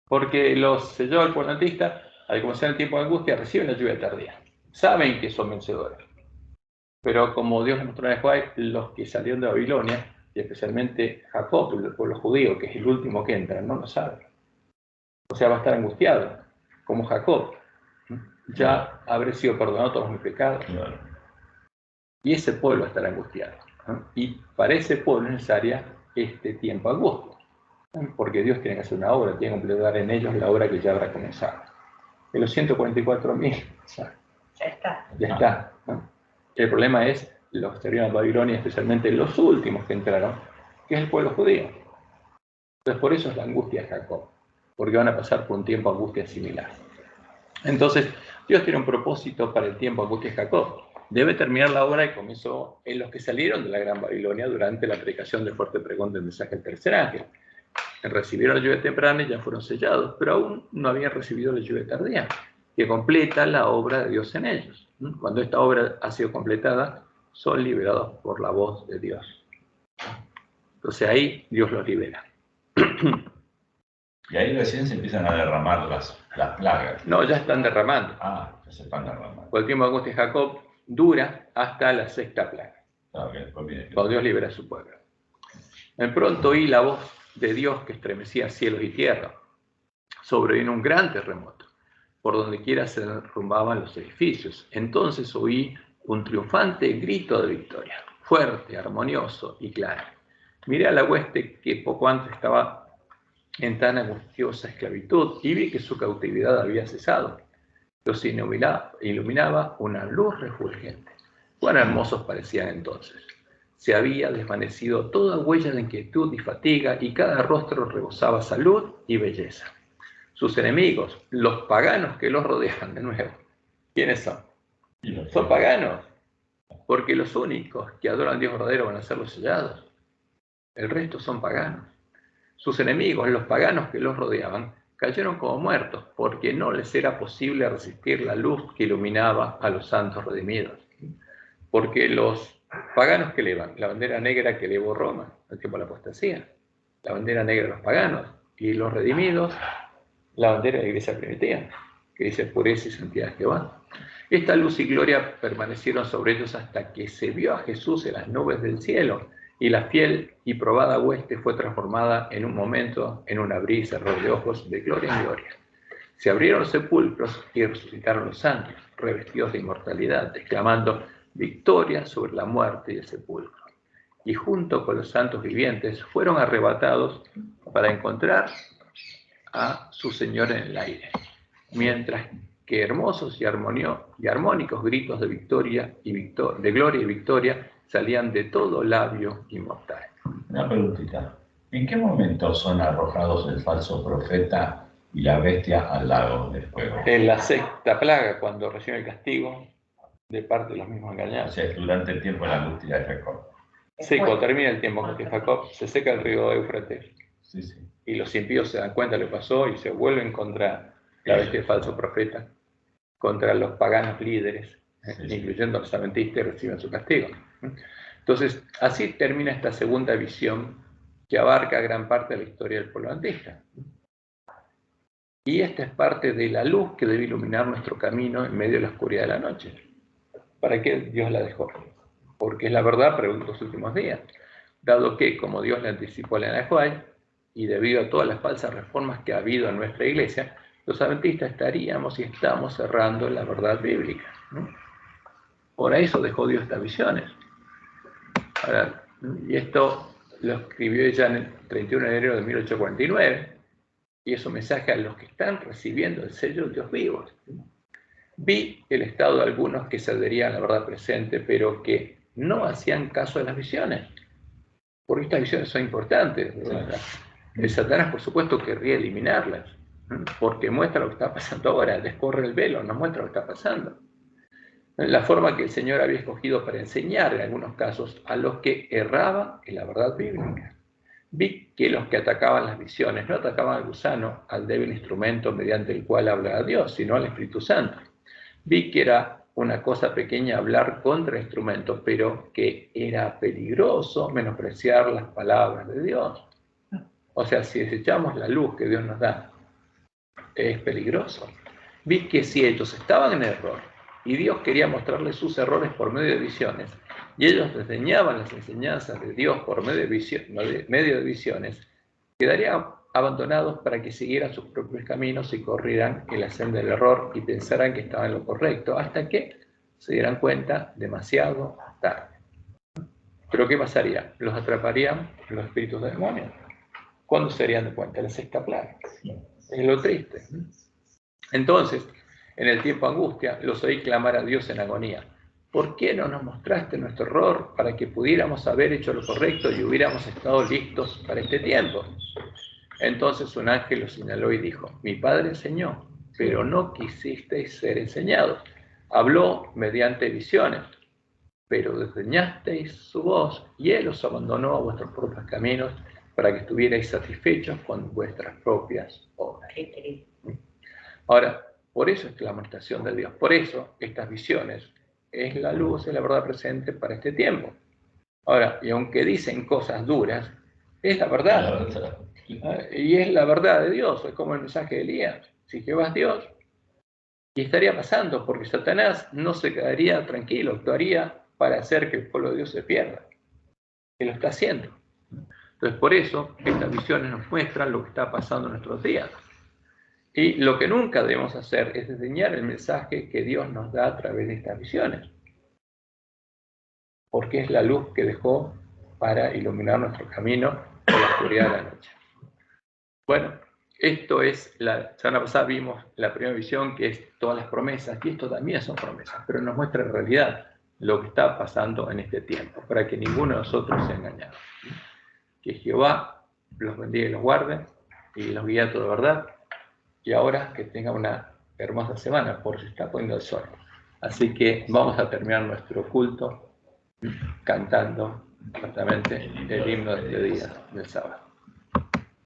A: Porque los selló el pueblo adventista, al comenzar el tiempo de angustia, reciben la lluvia tardía. Saben que son vencedores. Pero como Dios les mostró en Acuay, los que salieron de Babilonia, y especialmente Jacob, el pueblo judío, que es el último que entra, no lo sabe. O sea, va a estar angustiado, como Jacob. Ya habré sido perdonado todos mis pecados. Y ese pueblo estará angustiado. Y para ese pueblo es necesaria este tiempo de angustia. Porque Dios tiene que hacer una obra, tiene que completar en ellos la obra que ya habrá comenzado. De los 144.000,
C: ya está.
A: Ya está. El problema es los que salieron a Babilonia, especialmente los últimos que entraron, que es el pueblo judío. Entonces, por eso es la angustia de Jacob, porque van a pasar por un tiempo de angustia similar. Entonces, Dios tiene un propósito para el tiempo de angustia de Jacob. Debe terminar la obra que comenzó en los que salieron de la Gran Babilonia durante la predicación del fuerte pregón del mensaje del tercer ángel. Recibieron la lluvia temprana y ya fueron sellados, pero aún no habían recibido la lluvia tardía, que completa la obra de Dios en ellos. Cuando esta obra ha sido completada, son liberados por la voz de Dios. Entonces ahí Dios los libera.
D: Y ahí recién se empiezan a derramar las plagas.
A: No, ya están derramando.
D: Ah, ya se están derramando.
A: El tiempo de angustia de Jacob dura hasta la sexta plaga.
D: Okay,
A: cuando Dios libera a su pueblo. De pronto oí la voz de Dios que estremecía cielos y tierra. Sobrevino un gran terremoto. Por donde quiera se derrumbaban los edificios. Entonces oí un triunfante grito de victoria, fuerte, armonioso y claro. Miré a la hueste que poco antes estaba en tan angustiosa esclavitud y vi que su cautividad había cesado. Los iluminaba una luz refulgente. Cuán hermosos parecían entonces. Se había desvanecido toda huella de inquietud y fatiga y cada rostro rebosaba salud y belleza. Sus enemigos, los paganos que los rodean de nuevo. ¿Quiénes son? Son paganos, porque los únicos que adoran a Dios verdadero van a ser los sellados. El resto son paganos. Sus enemigos, los paganos que los rodeaban, cayeron como muertos, porque no les era posible resistir la luz que iluminaba a los santos redimidos. Porque los paganos que elevan, la bandera negra que elevó Roma, al tiempo de la apostasía, la bandera negra de los paganos, y los redimidos, la bandera de la iglesia primitiva, que dice pureza y santidad de Jehová. Esta luz y gloria permanecieron sobre ellos hasta que se vio a Jesús en las nubes del cielo, y la fiel y probada hueste fue transformada en un momento, en un abrir y cerrar de ojos, de gloria en gloria. Se abrieron los sepulcros y resucitaron los santos, revestidos de inmortalidad, exclamando: victoria sobre la muerte y el sepulcro. Y junto con los santos vivientes fueron arrebatados para encontrar a su Señor en el aire, mientras que hermosos y armónicos gritos de victoria de gloria y victoria salían de todo labio inmortal.
D: Una preguntita. ¿En qué momento son arrojados el falso profeta y la bestia al lago de fuego?
A: En la sexta plaga, cuando recibe el castigo de parte de los mismos
D: O
A: engañados.
D: sea, durante el tiempo de la angustia de Jacob.
A: Sí, cuando termina el tiempo con que Jacob se seca el río Éufrates.
D: Sí, sí.
A: Y los impíos se dan cuenta de lo que pasó y se vuelven contra la bestia del falso profeta, contra los paganos líderes, incluyendo a los adventistas, y reciben su castigo. Entonces, así termina esta segunda visión que abarca gran parte de la historia del pueblo adventista. Y esta es parte de la luz que debe iluminar nuestro camino en medio de la oscuridad de la noche. ¿Para qué Dios la dejó? Porque es la verdad para los últimos días. Dado que, como Dios le anticipó a la de White, y debido a todas las falsas reformas que ha habido en nuestra iglesia, los adventistas estaríamos y estamos cerrando la verdad bíblica, ¿no? Por eso dejó Dios estas visiones. Ahora, y esto lo escribió ella en el 31 de enero de 1849, y es un mensaje a los que están recibiendo el sello de Dios vivo. Vi el estado de algunos que se adherían a la verdad presente, pero que no hacían caso de las visiones, porque estas visiones son importantes. El Satanás, por supuesto, querría eliminarlas, porque muestra lo que está pasando ahora, descorre el velo, nos muestra lo que está pasando. La forma que el Señor había escogido para enseñar, en algunos casos, a los que erraban en la verdad bíblica. Vi que los que atacaban las visiones no atacaban al gusano, al débil instrumento mediante el cual habla Dios, sino al Espíritu Santo. Vi que era una cosa pequeña hablar contra el instrumento, pero que era peligroso menospreciar las palabras de Dios. O sea, si desechamos la luz que Dios nos da, es peligroso. Vi que si ellos estaban en error y Dios quería mostrarles sus errores por medio de visiones, y ellos desdeñaban las enseñanzas de Dios por medio de visiones, quedarían abandonados para que siguieran sus propios caminos y corrieran en la senda del error y pensaran que estaban en lo correcto, hasta que se dieran cuenta demasiado tarde. ¿Pero qué pasaría? ¿Los atraparían los espíritus de demonios? ¿Cuándo se darían de cuenta? La sexta plaga. Es lo triste. Entonces, en el tiempo de angustia, los oí clamar a Dios en agonía: ¿por qué no nos mostraste nuestro error para que pudiéramos haber hecho lo correcto y hubiéramos estado listos para este tiempo? Entonces un ángel los señaló y dijo: mi padre enseñó, pero no quisisteis ser enseñados. Habló mediante visiones, pero desdeñasteis su voz, y él os abandonó a vuestros propios caminos para que estuvierais satisfechos con vuestras propias obras. Ahora, por eso es la amonestación de Dios, por eso estas visiones es la luz y la verdad presente para este tiempo. Ahora, y aunque dicen cosas duras, es la verdad. Y es la verdad de Dios, es como el mensaje de Elías: si Jehová es Dios, y estaría pasando, porque Satanás no se quedaría tranquilo, actuaría para hacer que el pueblo de Dios se pierda, y lo está haciendo. Entonces, por eso, estas visiones nos muestran lo que está pasando en nuestros días. Y lo que nunca debemos hacer es desdeñar el mensaje que Dios nos da a través de estas visiones, porque es la luz que dejó para iluminar nuestro camino por la oscuridad de la noche. Bueno, esto es, la semana pasada vimos la primera visión, que es todas las promesas, y esto también son promesas, pero nos muestra en realidad lo que está pasando en este tiempo, para que ninguno de nosotros sea engañado. Que Jehová los bendiga y los guarde, y los guíe a toda verdad, y ahora que tengan una hermosa semana, porque se está poniendo el sol. Así que vamos a terminar nuestro culto cantando justamente el himno de este día, del sábado.